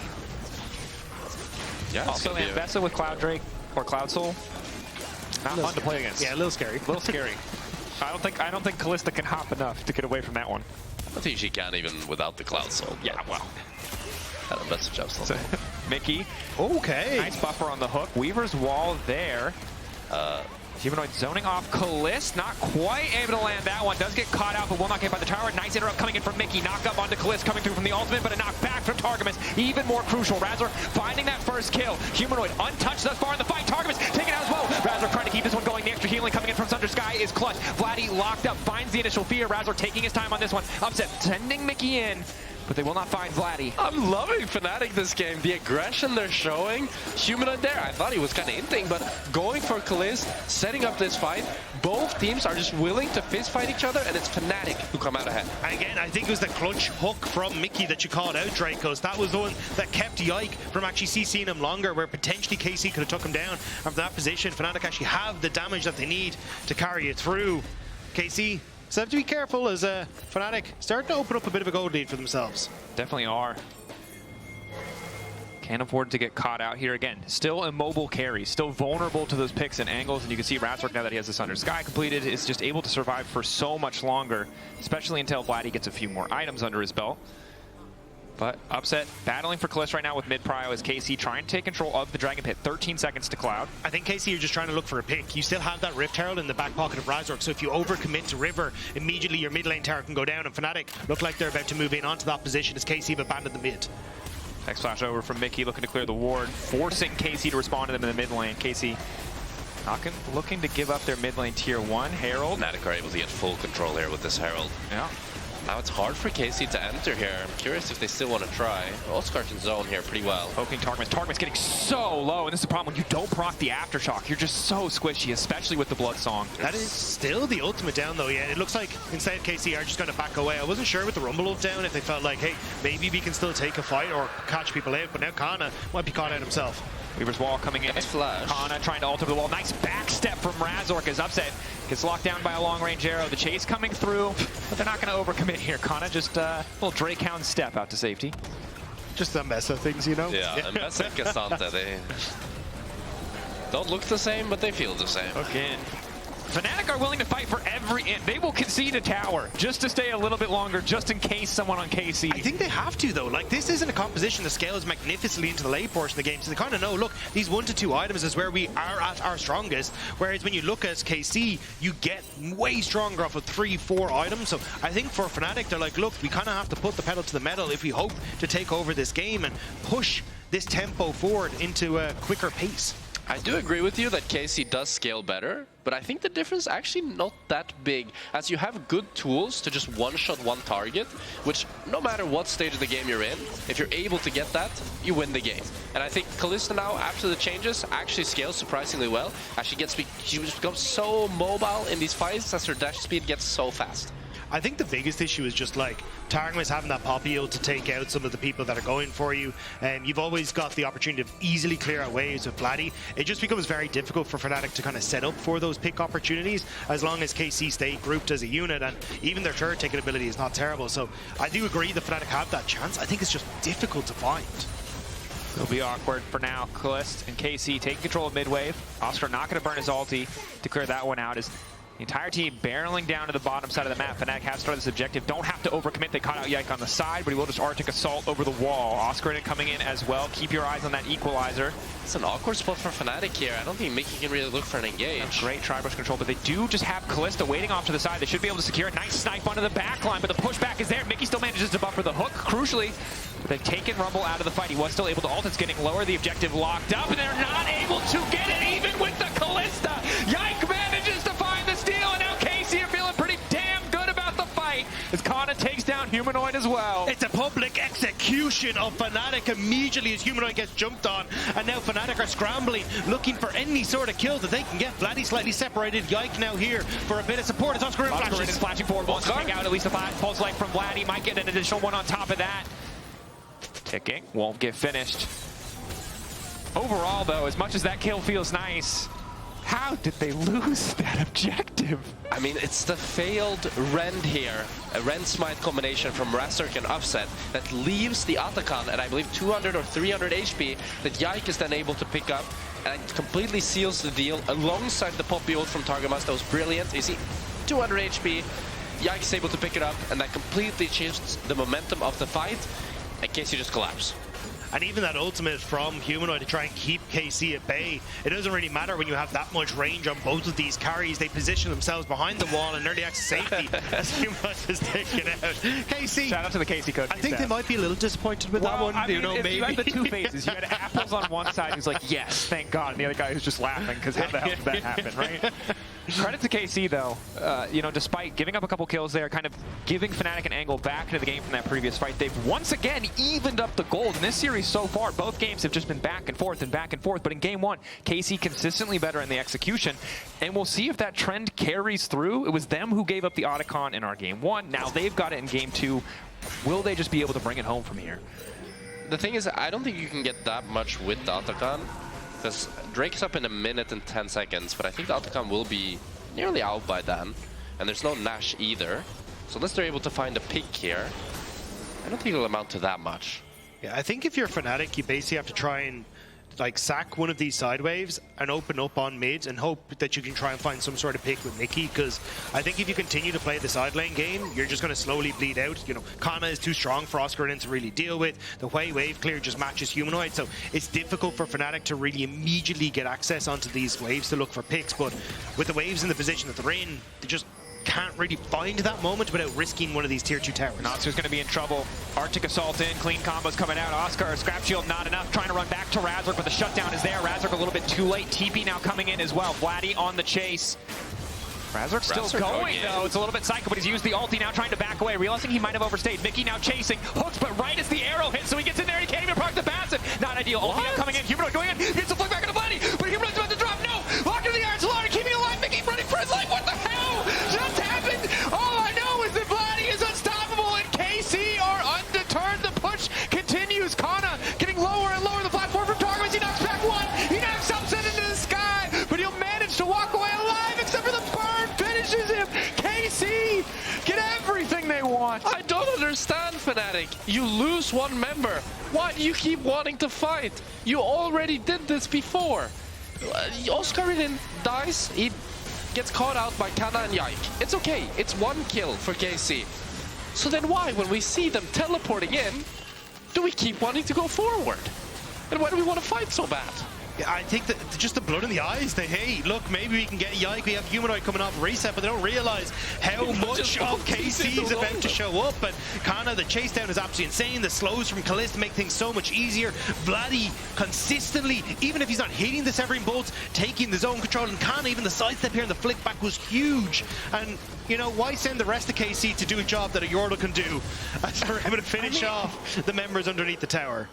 Yeah. Also, Ambessa with Cloud Drake or Cloud Soul. Not fun to play against. Yeah, a little scary. A little scary. I don't think Kalista can hop enough to get away from that one. I think she can even without the Cloud Soul. Yeah, well. That's a job still. Mikyx. Okay. Nice buffer on the hook. Weaver's wall there. Humanoid zoning off Caliste. Not quite able to land that one. Does get caught out, but will not get by the tower. Nice interrupt coming in from Mikyx. Knock up onto Caliste coming through from the ultimate, but a knock back from Targamas. Even more crucial. Razork finding that first kill. Humanoid untouched thus far in the fight. Targamas taking out as well. Razork trying to keep this one going. The extra healing coming in from Sunder Sky is clutch. Vladi locked up, finds the initial fear. Razork taking his time on this one. Upset, sending Mikyx in, but they will not find Vladi. I'm loving Fnatic this game. The aggression they're showing. Humanoid there, I thought he was kind of inting, but going for Caliste, setting up this fight. Both teams are just willing to fist fight each other, and it's Fnatic who come out ahead. Again, I think it was the clutch hook from Mikyx that you called out, Drakos. That was the one that kept Yike from actually CCing him longer, where potentially KC could have took him down. From that position, Fnatic actually have the damage that they need to carry it through. KC, so have to be careful as Fnatic start to open up a bit of a gold lead for themselves. Definitely are. Can't afford to get caught out here again. Still immobile carry, still vulnerable to those picks and angles, and you can see Razork, now that he has the Sunder Sky completed, is just able to survive for so much longer, especially until Vladi gets a few more items under his belt. But Upset battling for Caliste right now with mid-prio as KC trying to take control of the Dragon Pit. 13 seconds to Cloud. I think KC, you're just trying to look for a pick. You still have that Rift Herald in the back pocket of Razork, so if you overcommit to River, immediately your mid lane tower can go down, and Fnatic look like they're about to move in onto that position as KC have abandoned the mid. Next flash over from Mikyx, looking to clear the ward, forcing KC to respond to them in the mid lane. KC looking to give up their mid lane tier 1. Herald. Fnatic are able to get full control here with this Herald. Yeah. Now it's hard for KC to enter here. I'm curious if they still want to try. Oscar can zone here pretty well. Poking Targamas. Targamas getting so low, and this is the problem when you don't proc the Aftershock. You're just so squishy, especially with the Blood Song. That is still the ultimate down though, yeah. It looks like instead KC are just going to back away. I wasn't sure with the Rumble Ult down if they felt like, hey, maybe we can still take a fight or catch people out, but now Canna might be caught out himself. Weaver's wall coming in. Nice flash. Canna trying to alter the wall. Nice back step from Razork as Upset gets locked down by a long-range arrow. The chase coming through, but they're not going to overcommit here. Canna just a little Drake Hound step out to safety. Just the Ambessa things, you know? Yeah, Ambessa and K'Sante, they don't look the same, but they feel the same. Again. Fnatic are willing to fight for every inch. They will concede a tower just to stay a little bit longer, just in case someone on KC. I think they have to, though. Like, this isn't a composition that scales magnificently into the late portion of the game, so they kind of know, look, these 1 to 2 items is where we are at our strongest, whereas when you look at KC, you get way stronger off of 3, 4 items. So I think for Fnatic, they're like, look, we kind of have to put the pedal to the metal if we hope to take over this game and push this tempo forward into a quicker pace. I do agree with you that KC does scale better, but I think the difference is actually not that big, as you have good tools to just one-shot one target, which no matter what stage of the game you're in, if you're able to get that, you win the game. And I think Kalista now, after the changes, actually scales surprisingly well, as she becomes so mobile in these fights as her dash speed gets so fast. I think the biggest issue is just like Targamas having that pop heal to take out some of the people that are going for you. And you've always got the opportunity to easily clear out waves with Vladi. It just becomes very difficult for Fnatic to kind of set up for those pick opportunities as long as KC stay grouped as a unit, and even their turret taking ability is not terrible. So I do agree that Fnatic have that chance. I think it's just difficult to find. It'll be awkward for now. Caliste and KC taking control of mid-wave. Oscar not going to burn his ulti to clear that one out. As the entire team barreling down to the bottom side of the map. Fnatic has started this objective. Don't have to overcommit. They caught out Yike on the side, but he will just Arctic Assault over the wall. Oscarinin coming in as well. Keep your eyes on that equalizer. It's an awkward spot for Fnatic here. I don't think Mikyx can really look for an engage. Great tri-brush control, but they do just have Kalista waiting off to the side. They should be able to secure a nice snipe onto the back line, but the pushback is there. Mikyx still manages to buffer the hook, crucially. They've taken Rumble out of the fight. He was still able to ult. It's getting lower. The objective locked up, and they're not able to get it even with the Kalista. Yike manages to find the steal, and now KC are feeling pretty damn good about the fight as Canna takes down Humanoid as well. It's a public execution of Fnatic immediately as Humanoid gets jumped on, and now Fnatic are scrambling, looking for any sort of kill that they can get. Vladi slightly separated. Yike now here for a bit of support. It's Oscarinin is flashing forward. Wants to take out at least a pulse light from Vladi. Might get an additional one on top of that. Ticking. Won't get finished. Overall, though, as much as that kill feels nice, how did they lose that objective? I mean, it's the failed Rend here, a Rend Smite combination from Razork and Offset that leaves the Atakan at, I believe, 200 or 300 HP that Yike is then able to pick up and completely seals the deal alongside the poppy ult from Targamas. That was brilliant. You see, 200 HP, Yike is able to pick it up, and that completely changed the momentum of the fight, and KC just collapsed. And even that ultimate from Humanoid to try and keep KC at bay, it doesn't really matter when you have that much range on both of these carries. They position themselves behind the wall and early access safety as Humanoid is taken out. KC. Shout out to the KC coach. I think they might be a little disappointed with that one. I mean, you know, maybe. You had the two phases. You had Apples on one side who's like, yes, thank God. And the other guy who's just laughing because how the hell did that happen, right? Credit to KC, though. You know, despite giving up a couple kills there, kind of giving Fnatic an angle back into the game from that previous fight, they've once again evened up the gold in this series so far. Both games have just been back and forth, but in game one, KC consistently better in the execution, and we'll see if that trend carries through. It was them who gave up the Otacon in our game one. Now they've got it in game two. Will they just be able to bring it home from here? The thing is, I don't think you can get that much with the Otacon, because Drake's up in 1 minute and 10 seconds, but I think the Otacon will be nearly out by then, and there's no Nash either. So unless they're able to find a pick here, I don't think it'll amount to that much. Yeah, I think if you're Fnatic, you basically have to try and like sack one of these side waves and open up on mid and hope that you can try and find some sort of pick with Mikyx, because I think if you continue to play the side lane game, you're just going to slowly bleed out. You know, Canna is too strong for Oscarinin to really deal with. The Hwei wave clear just matches Humanoid, so it's difficult for Fnatic to really immediately get access onto these waves to look for picks, but with the waves in the position that they're in, they just can't really find that moment without risking one of these tier 2 towers. Noxer's going to be in trouble. Arctic Assault in, clean combos coming out. Oscar, Scrap Shield not enough, trying to run back to Razork, but the shutdown is there. Razork a little bit too late. TP now coming in as well. Vladi on the chase. Razork still going though. It's a little bit psycho, but he's used the ulti now trying to back away, realizing he might have overstayed. Mikyx now chasing, hooks, but right as the arrow hits, so he gets in there, he can't even proc the passive. Not ideal. Ulti now coming in, Humanoid going in, gets a flick back into Vladi, but Humanoid's about to drop. No! Locked in the iron, Laure keeping alive, Mikyx running for his life. What the hell just happened? All I know is that Vladi is unstoppable and KC are undeterred. The push continues. Canna getting lower and lower the platform from Targamas. He knocks back one. He knocks Upset into the sky, but he'll manage to walk away alive except for the burn finishes him. KC get everything they want. I don't understand, Fnatic. You lose one member. Why do you keep wanting to fight? You already did this before. Oscarinin dies. He gets caught out by Canna and Yike. It's okay. It's one kill for KC. So then why, when we see them teleporting in, do we keep wanting to go forward? And why do we want to fight so bad? Yeah, I think that just the blood in the eyes. They, hey, look, maybe we can get Yike. We have Humanoid coming off reset, but they don't realize how much of KC is about to show up. And Canna, the chase down is absolutely insane. The slows from Caliste make things so much easier. Vladi consistently, even if he's not hitting the Severing bolts, taking the zone control. And Canna, even the sidestep here and the flick back was huge. And you know, why send the rest of KC to do a job that a Yordle can do as they're able to finish off the members underneath the tower?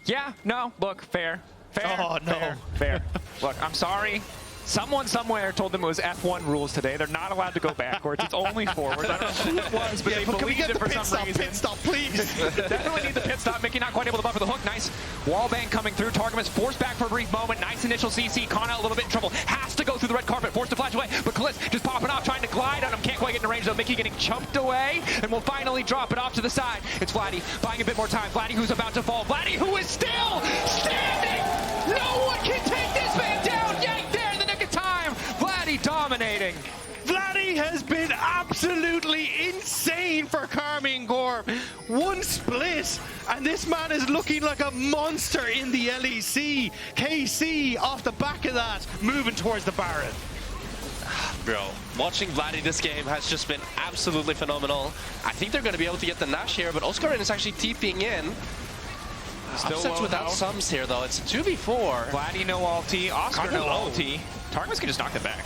Yeah, no, look, fair. Fair, oh, no. fair. Look, I'm sorry. Someone somewhere told them it was F1 rules today. They're not allowed to go backwards. It's only forwards. I don't know who it was, but they believed it for some reason. Pit stop, please. Definitely need the pit stop. Mikyx not quite able to buffer the hook. Nice wallbang coming through. Targamas forced back for a brief moment. Nice initial CC. Canna a little bit in trouble. Has to go through the red carpet. Forced to flash away. But Caliste just popping off, trying to glide on him. Can't quite get in range though. Mikyx getting chumped away. And will finally drop it off to the side. It's Vladi buying a bit more time. Vladi who's about to fall. Vladi who is still standing. No one can take this man down. Yike there in the nick of time. Vladi dominating. Vladi has been absolutely insane for Karmine Corp. One split, and this man is looking like a monster in the LEC. KC off the back of that, moving towards the Baron. Bro, watching Vladi this game has just been absolutely phenomenal. I think they're going to be able to get the Nash here, but Oscarinin is actually TPing in. Still Upsets without sums here, though. It's a 2v4. Vladi no ulti, Oscar no ulti. Targamas can just knock it back.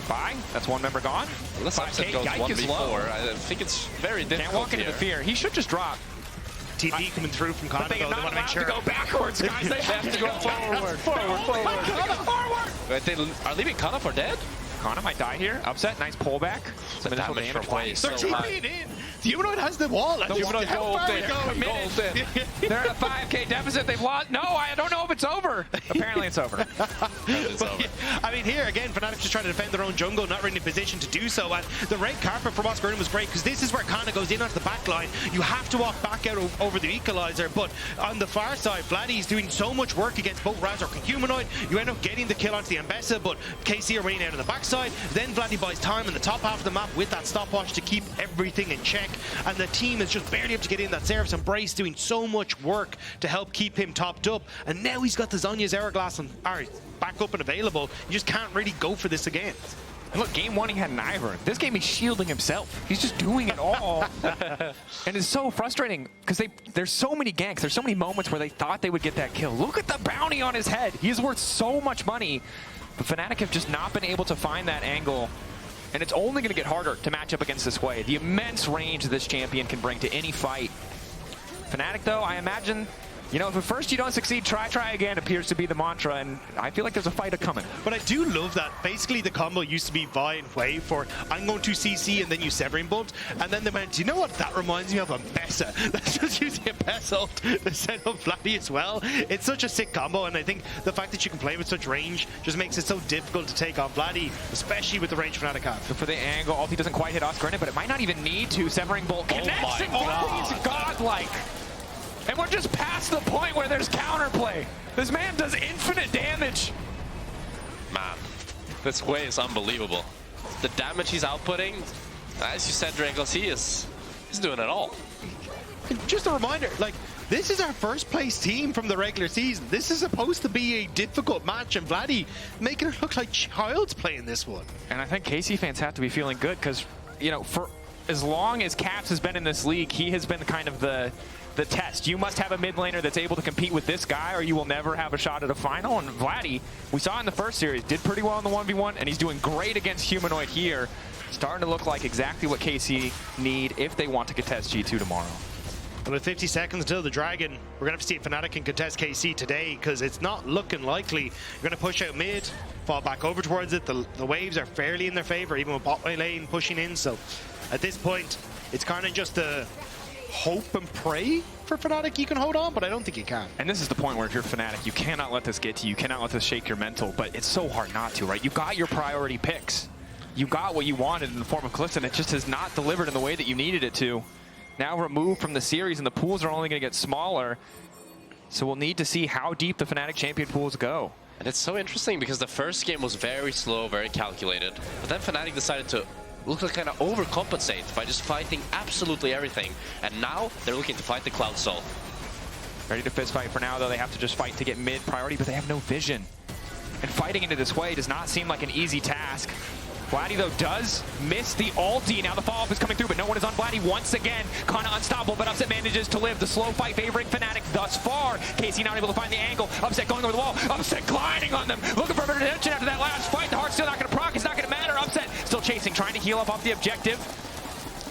Bye. That's one member gone. Unless Upset goes 1v4, I think it's very difficult. Can't walk into the fear. He should just drop. TP coming through from Canna, though. They want to make sure. To go backwards, guys. They have to go forward. Forward. Wait, they are leaving Canna for dead? Canna might die here. Upset. Nice pullback. Some initial damage from Hwei. They're TPing in. The Humanoid has the wall. The Humanoid They're at a 5k deficit. They've lost. No, I don't know if it's over. Apparently it's over. It's over. I mean, here again, Fnatic just trying to defend their own jungle, not really in a position to do so. And the red carpet from Oscarinin was great because this is where Canna goes in onto the back line. You have to walk back out over the equalizer. But on the far side, Vladi is doing so much work against both Razork and Humanoid. You end up getting the kill onto the Ambessa, but KC are running out on the backside. Then Vladi buys time in the top half of the map with that stopwatch to keep everything in check. And the team is just barely able to get in that Seraph Embrace, doing so much work to help keep him topped up. And now he's got the Zhonya's Hourglass and back up and available. You just can't really go for this again. And look, game one he had an Ivern. This game he's shielding himself. He's just doing it all. And it's so frustrating because there's so many ganks. There's so many moments where they thought they would get that kill. Look at the bounty on his head. He's worth so much money. But Fnatic have just not been able to find that angle. And it's only going to get harder to match up against this Hwei. The immense range this champion can bring to any fight. Fnatic, though, I imagine, you know, if at first you don't succeed, try again appears to be the mantra, and I feel like there's a fight coming. But I do love that basically the combo used to be Vi and Hwei for I'm going to CC and then you Severing Bolt, and then they went, you know what, that reminds me of Ambessa. Let's just use the Ambessa ult to set up Vladi as well. It's such a sick combo, and I think the fact that you can play with such range just makes it so difficult to take on Vladi, especially with the range Fnatic have. For the angle, ulti doesn't quite hit Oscarinin, but it might not even need to. Severing Bolt connects, and Vladi's godlike. And we're just past the point where there's counterplay. This man does infinite damage. Man, this Hwei is unbelievable. The damage he's outputting, as you said, Drakos, he's doing it all. Just a reminder, like, this is our first place team from the regular season. This is supposed to be a difficult match, and Vladi making it look like child's play in this one. And I think KC fans have to be feeling good because, you know, for as long as Caps has been in this league, he has been kind of the test. You must have a mid laner that's able to compete with this guy or you will never have a shot at a final. And Vladi, we saw in the first series, did pretty well in the 1v1, and he's doing great against Humanoid here. Starting to look like exactly what KC need if they want to contest G2 tomorrow. And with 50 seconds until the Dragon, we're going to have to see if Fnatic can contest KC today because it's not looking likely. You're going to push out mid, fall back over towards it. The waves are fairly in their favor, even with bot lane pushing in. So at this point, it's kind of just a hope and pray for Fnatic you can hold on, but I don't think you can. And this is the point where if you're Fnatic, you cannot let this get to you. You cannot let this shake your mental, but it's so hard not to, right? You got your priority picks. You got what you wanted in the form of Kalista, and it just has not delivered in the way that you needed it to. Now removed from the series, and the pools are only going to get smaller. So we'll need to see how deep the Fnatic champion pools go. And it's so interesting because the first game was very slow, very calculated. But then Fnatic decided to look like kind of overcompensate by just fighting absolutely everything. And now they're looking to fight the Cloud Soul. Ready to fist fight for now, though. They have to just fight to get mid priority, but they have no vision. And fighting into this Hwei does not seem like an easy task. Vladi, though, does miss the ulti. Now the follow-up is coming through, but no one is on Vladi once again. Canna unstoppable, but Upset manages to live. The slow fight favoring Fnatic thus far. KC not able to find the angle. Upset going over the wall. Upset gliding on them. Looking for a better attention after that last fight. The heart's still not going to proc. It's not going to matter. Upset still chasing, trying to heal up off the objective.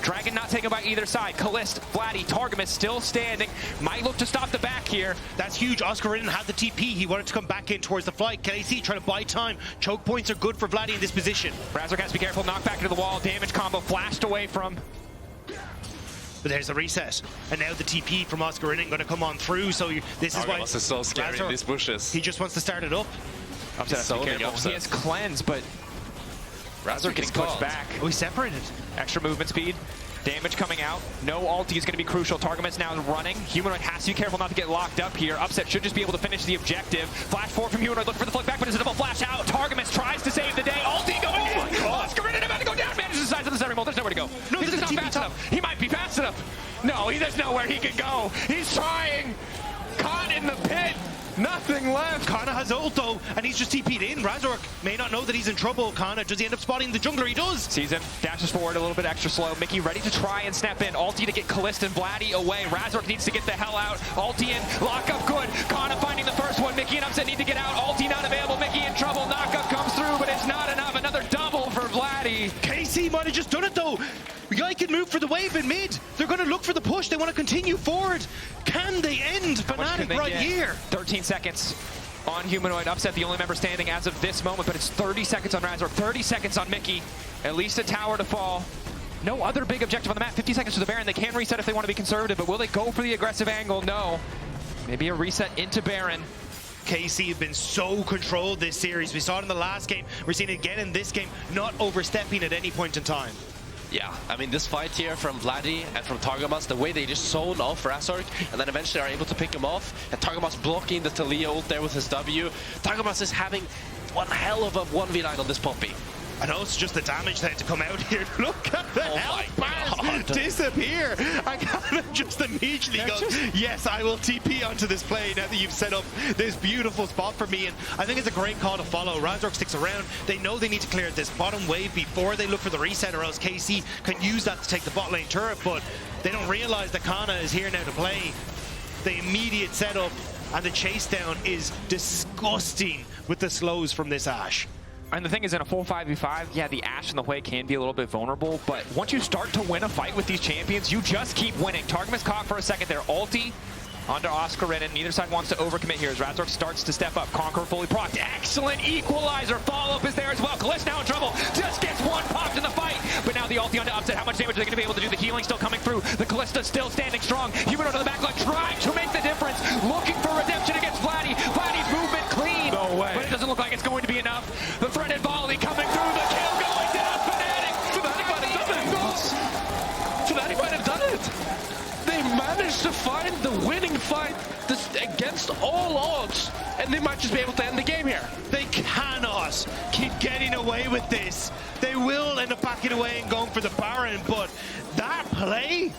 Dragon not taken by either side. Caliste, Vladi, Targamas still standing. Might look to stop the back here. That's huge. Oscarinin had the TP. He wanted to come back in towards the flight. KC trying to buy time. Choke points are good for Vladi in this position. Razork has to be careful. Knock back into the wall. Damage combo flashed away from. But there's the reset. And now the TP from Oscarinin going to come on through. So this is why... Targamas is so scary in these bushes. He just wants to start it up. Upset has to be careful. He has cleanse, but Razork getting pushed back. Oh, he's separated. Extra movement speed. Damage coming out. No ulti is going to be crucial. Targamas now running. Humanoid has to be careful not to get locked up here. Upset should just be able to finish the objective. Flash forward from Humanoid. Looking for the flick back, but it's a double flash out. Targamas tries to save the day. Ulti going in. Oscarinin about to go down. Manages the size of the center mold. There's nowhere to go. No, this is not fast enough. He might be fast enough. No, there's nowhere he can go. He's trying. Caught in the pit. Nothing left. Canna has ult though, and he's just TP'd in. Razork may not know that he's in trouble. Canna, does he end up spotting the jungler? He does. Sees him, dashes forward a little bit extra slow. Mikyx ready to try and snap in. Ulti to get Calista and Vladi away. Razork needs to get the hell out. Ulti in, lock up good. Canna finding the first one. Mikyx and Upset need to get out. Ulti not available. Mikyx in trouble. Knockup comes through, but it's not enough. Another double for Vladi. KC might have just done it though. Yike can move for the wave in mid. They're going to look for the push. They want to continue forward. Can they end Fnatic right here? 13 seconds on Humanoid. Upset the only member standing as of this moment, but it's 30 seconds on Razork, 30 seconds on Mikyx. At least a tower to fall. No other big objective on the map. 50 seconds to the Baron. They can reset if they want to be conservative, but will they go for the aggressive angle? No. Maybe a reset into Baron. KC have been so controlled this series. We saw it in the last game. We're seeing it again in this game, not overstepping at any point in time. Yeah, I mean, this fight here from Vladi and from Targamas, the way they just zone off Razork and then eventually are able to pick him off, and Targamas blocking the Taliyah ult there with his W. Targamas is having one hell of a 1v9 on this puppy. And also just the damage that had to come out here. Look at the health bars disappear. I kind of just immediately go, yes, I will TP onto this play now that you've set up this beautiful spot for me. And I think it's a great call to follow. Razork sticks around. They know they need to clear this bottom wave before they look for the reset, or else KC can use that to take the bot lane turret. But they don't realize that Canna is here now to play. The immediate setup and the chase down is disgusting with the slows from this Ashe. And the thing is, in a full 5v5, yeah, the Ashe and the Hwei can be a little bit vulnerable, but once you start to win a fight with these champions, you just keep winning. Targamas caught for a second there. Ulti onto Oscarinin. Neither side wants to overcommit here as Razork starts to step up. Conqueror fully procced. Excellent equalizer. Follow-up is there as well. Kalista now in trouble. Just gets one popped in the fight. But now the ulti onto Upset. How much damage are they going to be able to do? The healing still coming through. The Kalista still standing strong. Humanoid on the back line trying to make the difference. Looking for redemption against Vladi. Vladi's movement clean. No way. But it doesn't look like it's going to be enough. The threaded volley coming through. The kill going down. Fnatic. Fnatic might have done it. Fnatic might have done it. They managed to find the winning fight against all odds, and they might just be able to end the game here. They cannot keep getting away with this. They will end up backing away and going for the Baron, but that play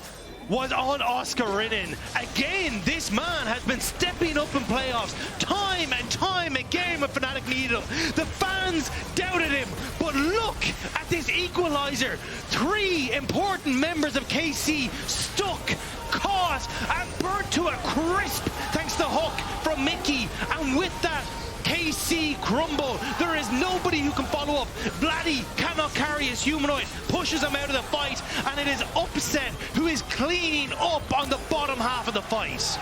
was on Oscarinin. Again, this man has been stepping up in playoffs time and time again when Fnatic needed him. The fans doubted him, but look at this equalizer. 3 important members of KC stuck, caught, and burnt to a crisp thanks to hook from Mikyx. And with that, KC crumble. There is nobody who can follow up. Vladi cannot carry his Humanoid, pushes him out of the fight, and it is Upset who is cleaning up on the bottom half of the fight.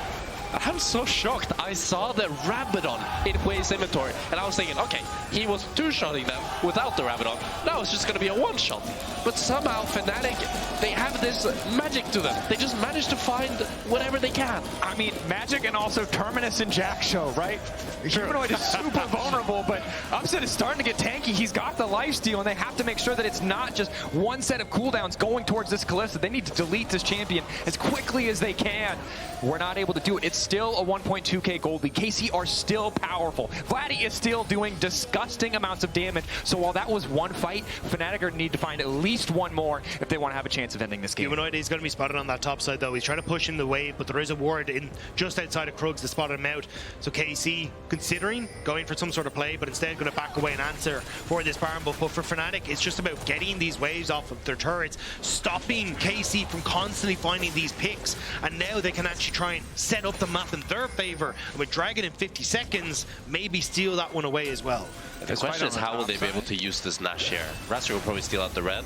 I'm so shocked. I saw the Rabadon in Hwei's inventory, and I was thinking, okay, he was two-shotting them without the Rabadon. Now it's just going to be a one-shot. But somehow Fnatic, they have this magic to them. They just manage to find whatever they can. I mean, magic and also Terminus and Jack show, right? Humanoid is super vulnerable, but Upset is starting to get tanky. He's got the lifesteal, and they have to make sure that it's not just one set of cooldowns going towards this Kalista. They need to delete this champion as quickly as they can. We're not able to do it. It's still a 1.2k gold lead. KC are still powerful. Vladi is still doing disgusting amounts of damage. So while that was one fight, Fnatic are need to find at least one more if they want to have a chance of ending this game. Humanoid is going to be spotted on that top side though. He's trying to push in the wave, but there is a ward in just outside of Krugs to spot him out. So KC considering going for some sort of play, but instead going to back away and answer for this Baron buff. But for Fnatic, it's just about getting these waves off of their turrets, stopping KC from constantly finding these picks, and now they can actually try and set up the map in their favor. And with Dragon in 50 seconds, maybe steal that one away as well. The question is, how will they be able to use this Nash here? Razork will probably steal out the red.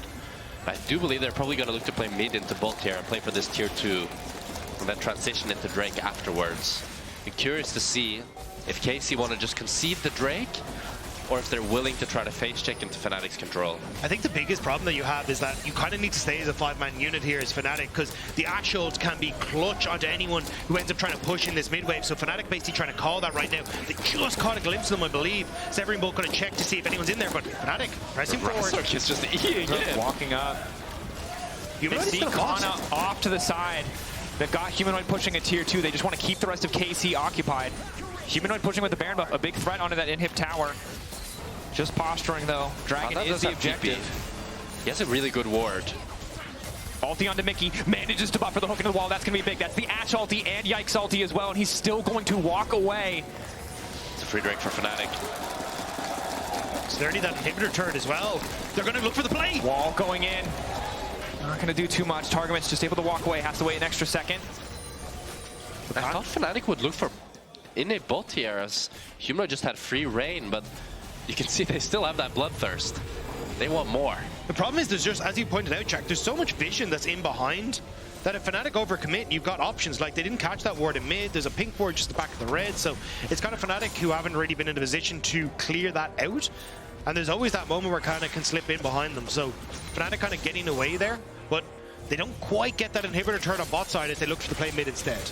I do believe they're probably going to look to play mid into bolt here and play for this tier 2. And then transition into Drake afterwards. I'm curious to see if KC want to just concede the Drake, or if they're willing to try to face check into Fnatic's control. I think the biggest problem that you have is that you kind of need to stay as a 5-man unit here as Fnatic, because the Ashe ult can be clutch onto anyone who ends up trying to push in this mid wave. So Fnatic basically trying to call that right now. They just caught a glimpse of them, I believe. Severing both going to check to see if anyone's in there, but Fnatic pressing forward. Razork is just eating it. Walking up. Humanoid They see Canna off to the side. They've got Humanoid pushing a tier 2. They just want to keep the rest of KC occupied. Humanoid pushing with the Baron buff, a big threat onto that inhib tower. Just posturing though. Dragon is the objective. He has a really good ward. Ulti onto Mikyx, manages to buffer the hook into the wall. That's going to be big. That's the Ashe ulti and Yike's ulti as well, and he's still going to walk away. It's a free Drake for Fnatic. So they need that inhibitor turret as well. They're going to look for the play. Wall going in. Not going to do too much. Targamas just able to walk away. Has to wait an extra second. I thought Fnatic would look for in a bot here, as Humanoid just had free reign, but you can see they still have that bloodthirst. They want more. The problem is there's just, as you pointed out, Jack, there's so much vision that's in behind that if Fnatic overcommit, you've got options. Like, they didn't catch that ward in mid. There's a pink ward just the back of the red. So it's kind of Fnatic who haven't really been in a position to clear that out. And there's always that moment where Canna can slip in behind them. So Fnatic kind of getting away there, but they don't quite get that inhibitor turn on bot side if they look to play mid instead.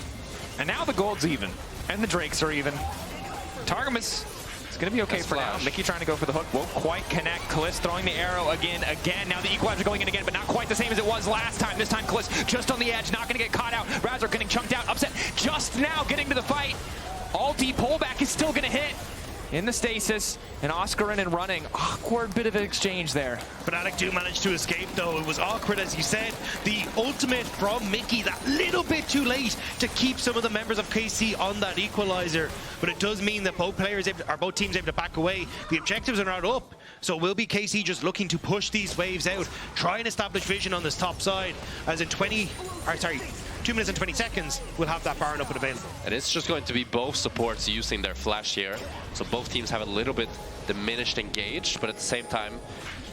And now the gold's even, and the Drakes are even. Targamas is going to be okay for now. Mikyx trying to go for the hook, won't quite connect. Kalista throwing the arrow again. Now the equalizer going in again, but not quite the same as it was last time. This time Kalista just on the edge, not going to get caught out. Razork getting chunked out, upset just now getting to the fight. Ulti pullback is still going to hit. In the stasis, and Oscarinin running. Awkward bit of an exchange there. Fnatic do manage to escape, though. It was awkward, as you said. The ultimate from Mikyx, that little bit too late to keep some of the members of KC on that equalizer. But it does mean that both teams able to back away. The objectives are not up, so it will be KC just looking to push these waves out, try and establish vision on this top side, as in 2 minutes and 20 seconds, we'll have that Baron up and available. And it's just going to be both supports using their flash here. So both teams have a little bit diminished engaged, but at the same time,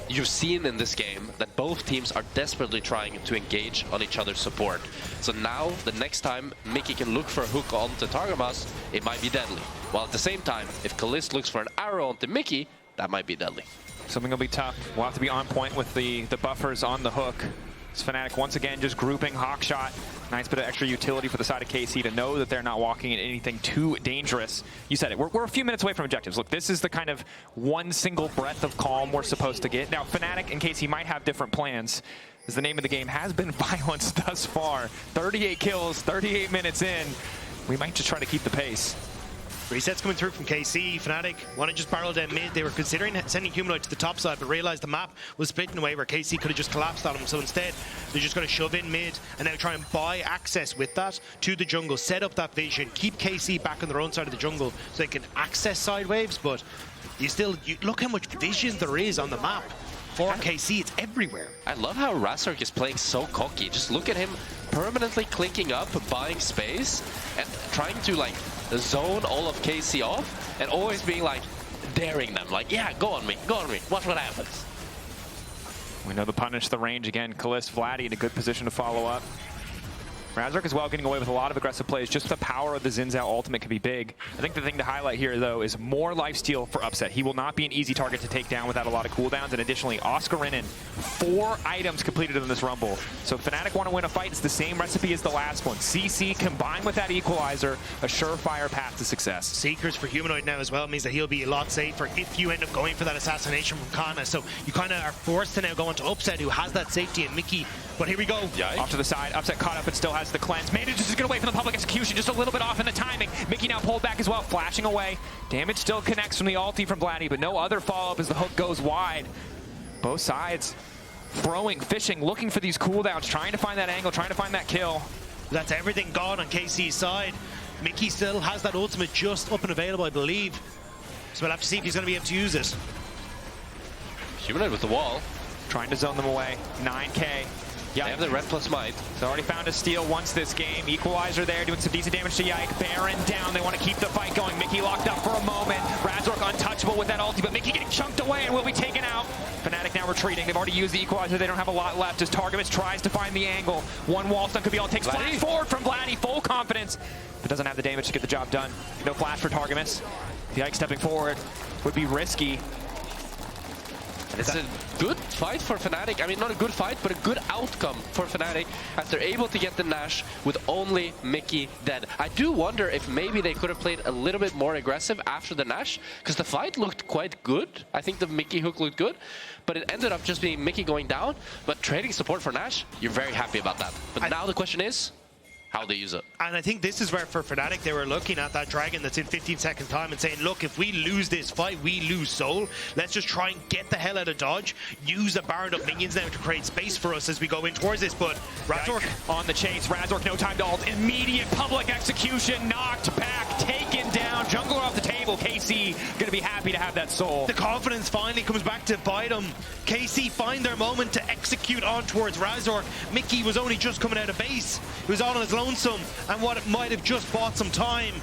you've seen in this game that both teams are desperately trying to engage on each other's support. So now, the next time Mikyx can look for a hook onto Targamas, it might be deadly. While at the same time, if Caliste looks for an arrow onto Mikyx, that might be deadly. Something will be tough. We'll have to be on point with the buffers on the hook. It's Fnatic once again just grouping Hawkshot. Nice bit of extra utility for the side of KC to know that they're not walking in anything too dangerous. You said it, we're a few minutes away from objectives. Look, this is the kind of one single breath of calm we're supposed to get. Now, Fnatic and KC might have different plans, as the name of the game has been violence thus far. 38 kills, 38 minutes in. We might just try to keep the pace. Resets coming through from KC. Fnatic want to just barrel down mid. They were considering sending Humanoid to the top side, but realized the map was split in a way where KC could have just collapsed on them. So instead, they're just going to shove in mid and now try and buy access with that to the jungle, set up that vision, keep KC back on their own side of the jungle so they can access side waves. But you look how much vision there is on the map. For KC, it's everywhere. I love how Razork is playing so cocky. Just look at him permanently clinking up, buying space, and trying to like zone all of KC off, and always being like daring them. Like, yeah, go on me, watch what happens. We know the punish the range again. Caliste, Vladi in a good position to follow up. Razork as well getting away with a lot of aggressive plays. Just the power of the Xin Zhao ultimate can be big. I think the thing to highlight here, though, is more lifesteal for Upset. He will not be an easy target to take down without a lot of cooldowns. And additionally, Oscarinin, 4 items completed in this Rumble. So Fnatic want to win a fight. It's the same recipe as the last one. CC combined with that equalizer, a surefire path to success. Seekers for Humanoid now as well means that he'll be a lot safer if you end up going for that assassination from Canna. So you kind of are forced to now go into Upset, who has that safety in Mikyx. But here we go. Yike. Off to the side. Upset caught up and still has the cleanse. Manages to get away from the public execution. Just a little bit off in the timing. Mikyx now pulled back as well, flashing away. Damage still connects from the ulti from Vladi, but no other follow-up as the hook goes wide. Both sides throwing, fishing, looking for these cooldowns, trying to find that angle, trying to find that kill. That's everything gone on KC's side. Mikyx still has that ultimate just up and available, I believe. So we'll have to see if he's going to be able to use it. Humanoid with the wall. Trying to zone them away. 9K. Yeah, They have the red plus might. So already found a steal once this game. Equalizer there, doing some decent damage to Yike. Baron down, they want to keep the fight going. Mikyx locked up for a moment. Razork untouchable with that ulti, but Mikyx getting chunked away and will be taken out. Fnatic now retreating. They've already used the Equalizer. They don't have a lot left as Targamas tries to find the angle. One wall stun could be all it takes. Flash forward from Vladi, full confidence, but doesn't have the damage to get the job done. No flash for Targamas. Yike stepping forward would be risky. It's a good fight for Fnatic. I mean, not a good fight, but a good outcome for Fnatic as they're able to get the Nash with only Mikyx dead. I do wonder if maybe they could have played a little bit more aggressive after the Nash, because the fight looked quite good. I think the Mikyx hook looked good, but it ended up just being Mikyx going down. But trading support for Nash, you're very happy about that. But now the question is, how they use it. And I think this is where for Fnatic they were looking at that dragon that's in 15 seconds time and saying, look, if we lose this fight, we lose soul. Let's just try and get the hell out of dodge, use the Baron up minions now to create space for us as we go in towards this. But Razork on the chase. Razork, no time to ult. Immediate public execution, knocked back, taken down. Jungler off the table. KC gonna be happy to have that soul. The confidence finally comes back to bite them. KC find their moment to execute on towards Razork. Mikyx was only just coming out of base. He was on his lonesome, and what it might have just bought some time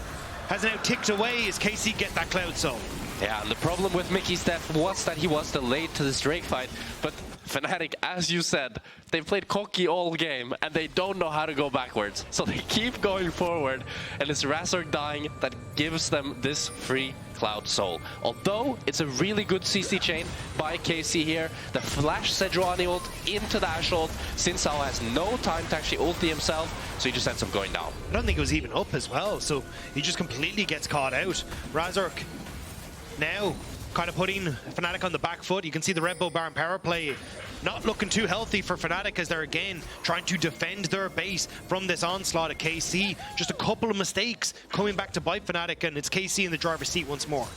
has now ticked away as KC get that Cloud Soul. Yeah, and the problem with Mikyx's death was that he was delayed to this Drake fight, but Fnatic, as you said, they've played cocky all game and they don't know how to go backwards. So they keep going forward, and it's Razork dying that gives them this free Cloud Soul. Although it's a really good CC chain by KC here, the flash Sejuani ult into the Ashe ult, since Zhao has no time to actually ulti himself, so he just ends up going down. I don't think it was even up as well, so he just completely gets caught out. Razork now kind of putting Fnatic on the back foot. You can see the Red Bull Baron power play not looking too healthy for Fnatic as they're again trying to defend their base from this onslaught at KC. Just a couple of mistakes coming back to bite Fnatic, and it's KC in the driver's seat once more.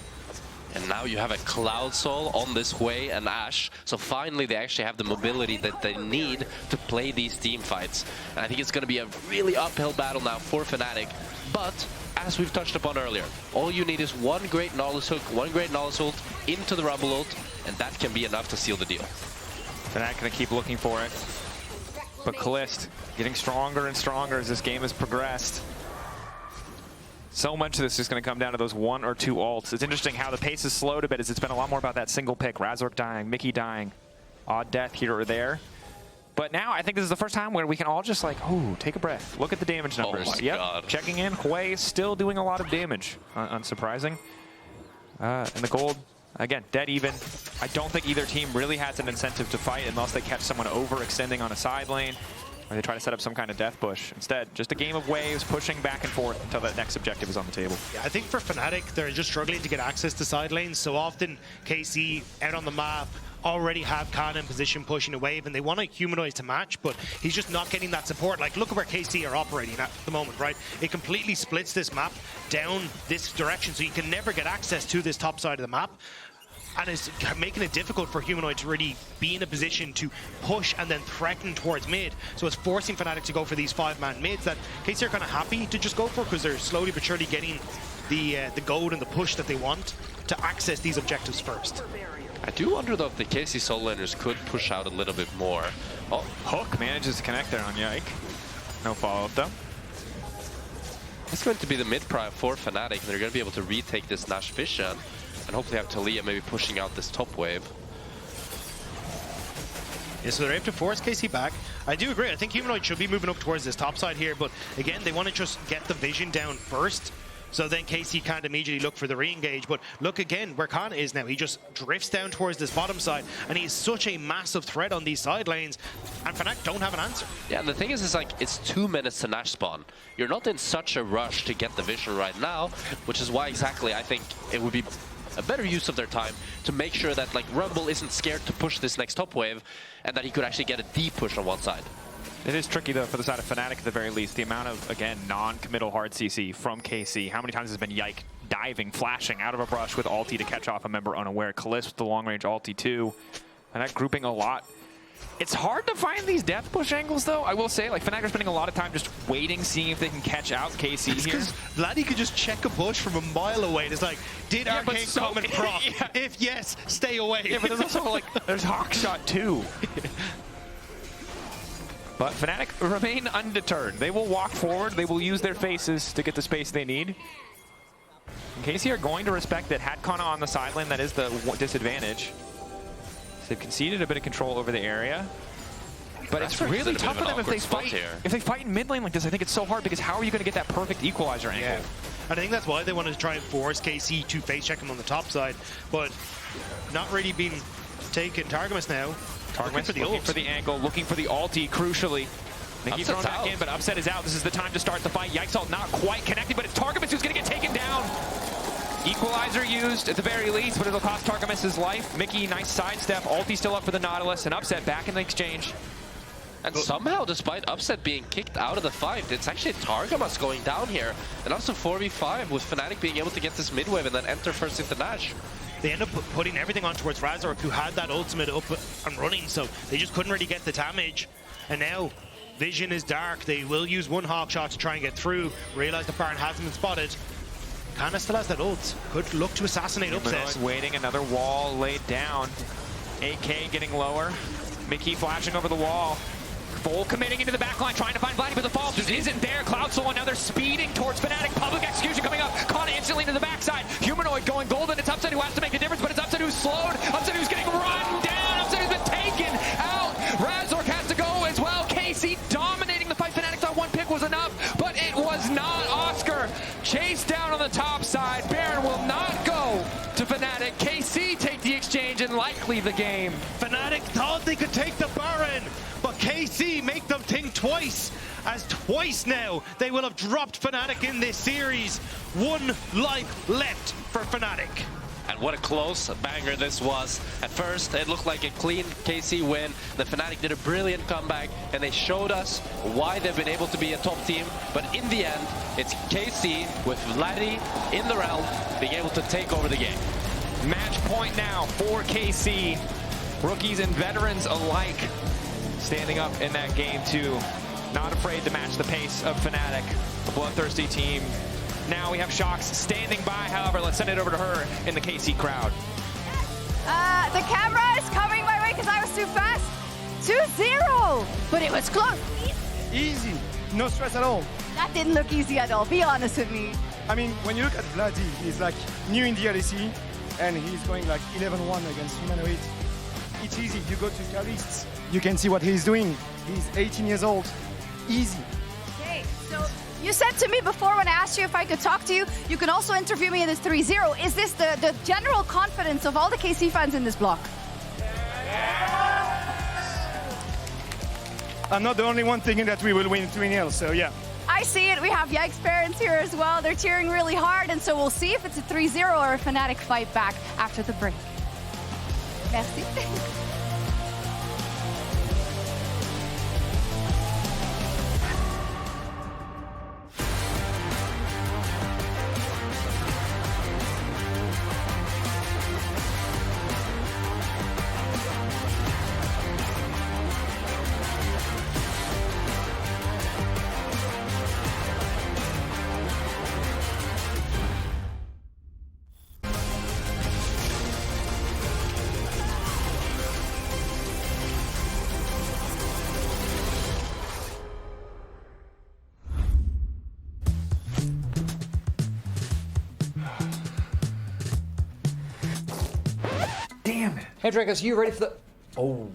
And now you have a Cloud Soul on this Hwei and Ashe, so finally they actually have the mobility that they need to play these team fights. And I think it's going to be a really uphill battle now for Fnatic, but as we've touched upon earlier, all you need is one great Knowledge Hook, one great Knowledge ult into the Rumble ult, and that can be enough to seal the deal. Fnatic gonna keep looking for it, but Caliste getting stronger and stronger as this game has progressed. So much of this is going to come down to those one or two ults. It's interesting how the pace has slowed a bit as it's been a lot more about that single pick. Razork dying, Mikyx dying, odd death here or there. But now I think this is the first time where we can all just like, ooh, take a breath. Look at the damage numbers. Oh my God. Checking in. Hwei still doing a lot of damage. Unsurprising. And the gold, again, dead even. I don't think either team really has an incentive to fight unless they catch someone overextending on a side lane, or they try to set up some kind of death bush. Instead, just a game of waves pushing back and forth until that next objective is on the table. Yeah, I think for Fnatic, they're just struggling to get access to side lanes. So often, KC out on the map already have Canna in position pushing a wave, and they want a Humanoid to match, but he's just not getting that support. Like, look at where KC are operating at the moment, right? It completely splits this map down this direction, so you can never get access to this top side of the map. And it's making it difficult for Humanoid to really be in a position to push and then threaten towards mid. So it's forcing Fnatic to go for these 5-man mids that KC are kind of happy to just go for, because they're slowly but surely getting the gold and the push that they want to access these objectives first. I do wonder though if the KC solo laners could push out a little bit more. Oh, Hook manages to connect there on Yike. No follow-up though. It's going to be the mid-pry for Fnatic, and they're going to be able to retake this Nash Vision and hopefully have Taliyah maybe pushing out this top wave. Yeah, so they're able to force KC back. I do agree. I think Humanoid should be moving up towards this top side here, but again, they want to just get the vision down first, so then KC can't immediately look for the re-engage. But look again where Canna is now. He just drifts down towards this bottom side, and he's such a massive threat on these side lanes, and Fnatic don't have an answer. Yeah, and the thing is like, it's 2 minutes to Nash spawn. You're not in such a rush to get the vision right now, which is why exactly I think it would be a better use of their time to make sure that like Rumble isn't scared to push this next top wave, and that he could actually get a deep push on one side. It is tricky though for the side of Fnatic at the very least. The amount of, again, non-committal hard CC from KC. How many times has been Yike diving, flashing out of a brush with ulti to catch off a member unaware. Caliste with the long-range ulti too. And that grouping a lot. It's hard to find these death push angles though. I will say, like, Fnatic are spending a lot of time just waiting, seeing if they can catch out KC here. Because Vladi could just check a bush from a mile away. It's like, did Arcane come and proc? Yeah. If yes, stay away. Yeah, but there's also like, there's Hawkshot too. But Fnatic remain undeterred. They will walk forward. They will use their faces to get the space they need. And KC are going to respect that. Had Canna on the sideline, that is the disadvantage. So they've conceded a bit of control over the area. But it's really tough for them if they fight. If they fight in mid lane like this, I think it's so hard because how are you going to get that perfect equalizer angle? Yeah. I think that's why they wanted to try and force KC to face check him on the top side, but not really being taken. Targamas now. Targamas looking for the angle, looking for the ulti, crucially. He's thrown back in, but Upset is out. This is the time to start the fight. Yike's ult not quite connected, but it's Targamas who's going to get taken down. Equalizer used at the very least, but it'll cost Targamas his life. Mickey, nice sidestep. Ulti still up for the Nautilus, and Upset back in the exchange. And somehow, despite Upset being kicked out of the fight, it's actually Targamas going down here. And also 4v5 with Fnatic being able to get this mid wave and then enter first into Nash. They end up putting everything on towards Razork, who had that ultimate up and running, so they just couldn't really get the damage. And now, vision is dark. They will use one Hawk shot to try and get through. Realize the Baron hasn't been spotted. Canna still has that ult. Could look to assassinate Upset. Waiting, another wall laid down. AK getting lower. Mickey flashing over the wall. Full committing into the backline, trying to find Vladi, but the fall just isn't there. Cloud Soul, and now they're speeding towards Fnatic. Public execution coming up. Canna instantly to the backside. Humanoid going golden. It's Upset who has to make the difference, but it's Upset who's slowed. Upset who's getting run down. Upset who's been taken out. Razork has to go as well. KC dominating the fight. Fnatic thought one pick was enough, but it was not. Oscar chased down on the top side. Baron will not go to Fnatic. KC take the exchange and likely the game. Fnatic thought they could take the Baron, but KC make them think twice, as twice now they will have dropped Fnatic in this series. One life left for Fnatic. And what a close banger this was. At first, it looked like a clean KC win. The Fnatic did a brilliant comeback, and they showed us why they've been able to be a top team. But in the end, it's KC with Vladi in the realm being able to take over the game. Match point now for KC. Rookies and veterans alike standing up in that game too. Not afraid to match the pace of Fnatic, a bloodthirsty team. Now we have Shox standing by, however, let's send it over to her in the KC crowd. The camera is coming my way because I was too fast. 2-0, but it was close. Easy, no stress at all. That didn't look easy at all, be honest with me. I mean, when you look at Vladi, he's like new in the ADC, and he's going like 11-1 against Humanoid. It's easy, you go to Caliste, you can see what he's doing. He's 18 years old, easy. Okay, so you said to me before when I asked you if I could talk to you, you can also interview me in this 3-0. Is this the general confidence of all the KC fans in this block? I'm not the only one thinking that we will win 3-0, so yeah. I see it. We have Yike's parents here as well. They're cheering really hard, and so we'll see if it's a 3-0 or a Fnatic fight back after the break. Merci. Damn it. Hey, Drakos, you ready for the... Oh,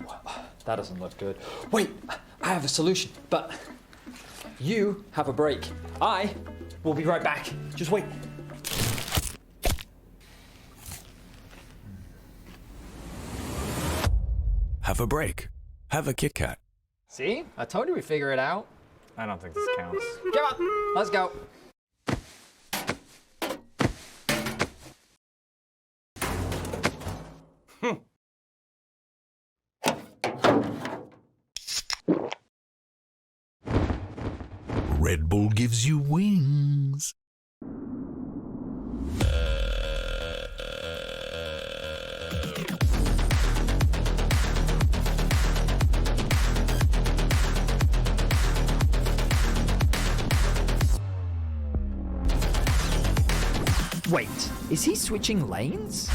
that doesn't look good. Wait, I have a solution, but you have a break. I will be right back. Just wait. Have a break. Have a Kit Kat. See? I told you we'd figure it out. I don't think this counts. Come on, let's go. Red Bull gives you wings. Wait, is he switching lanes?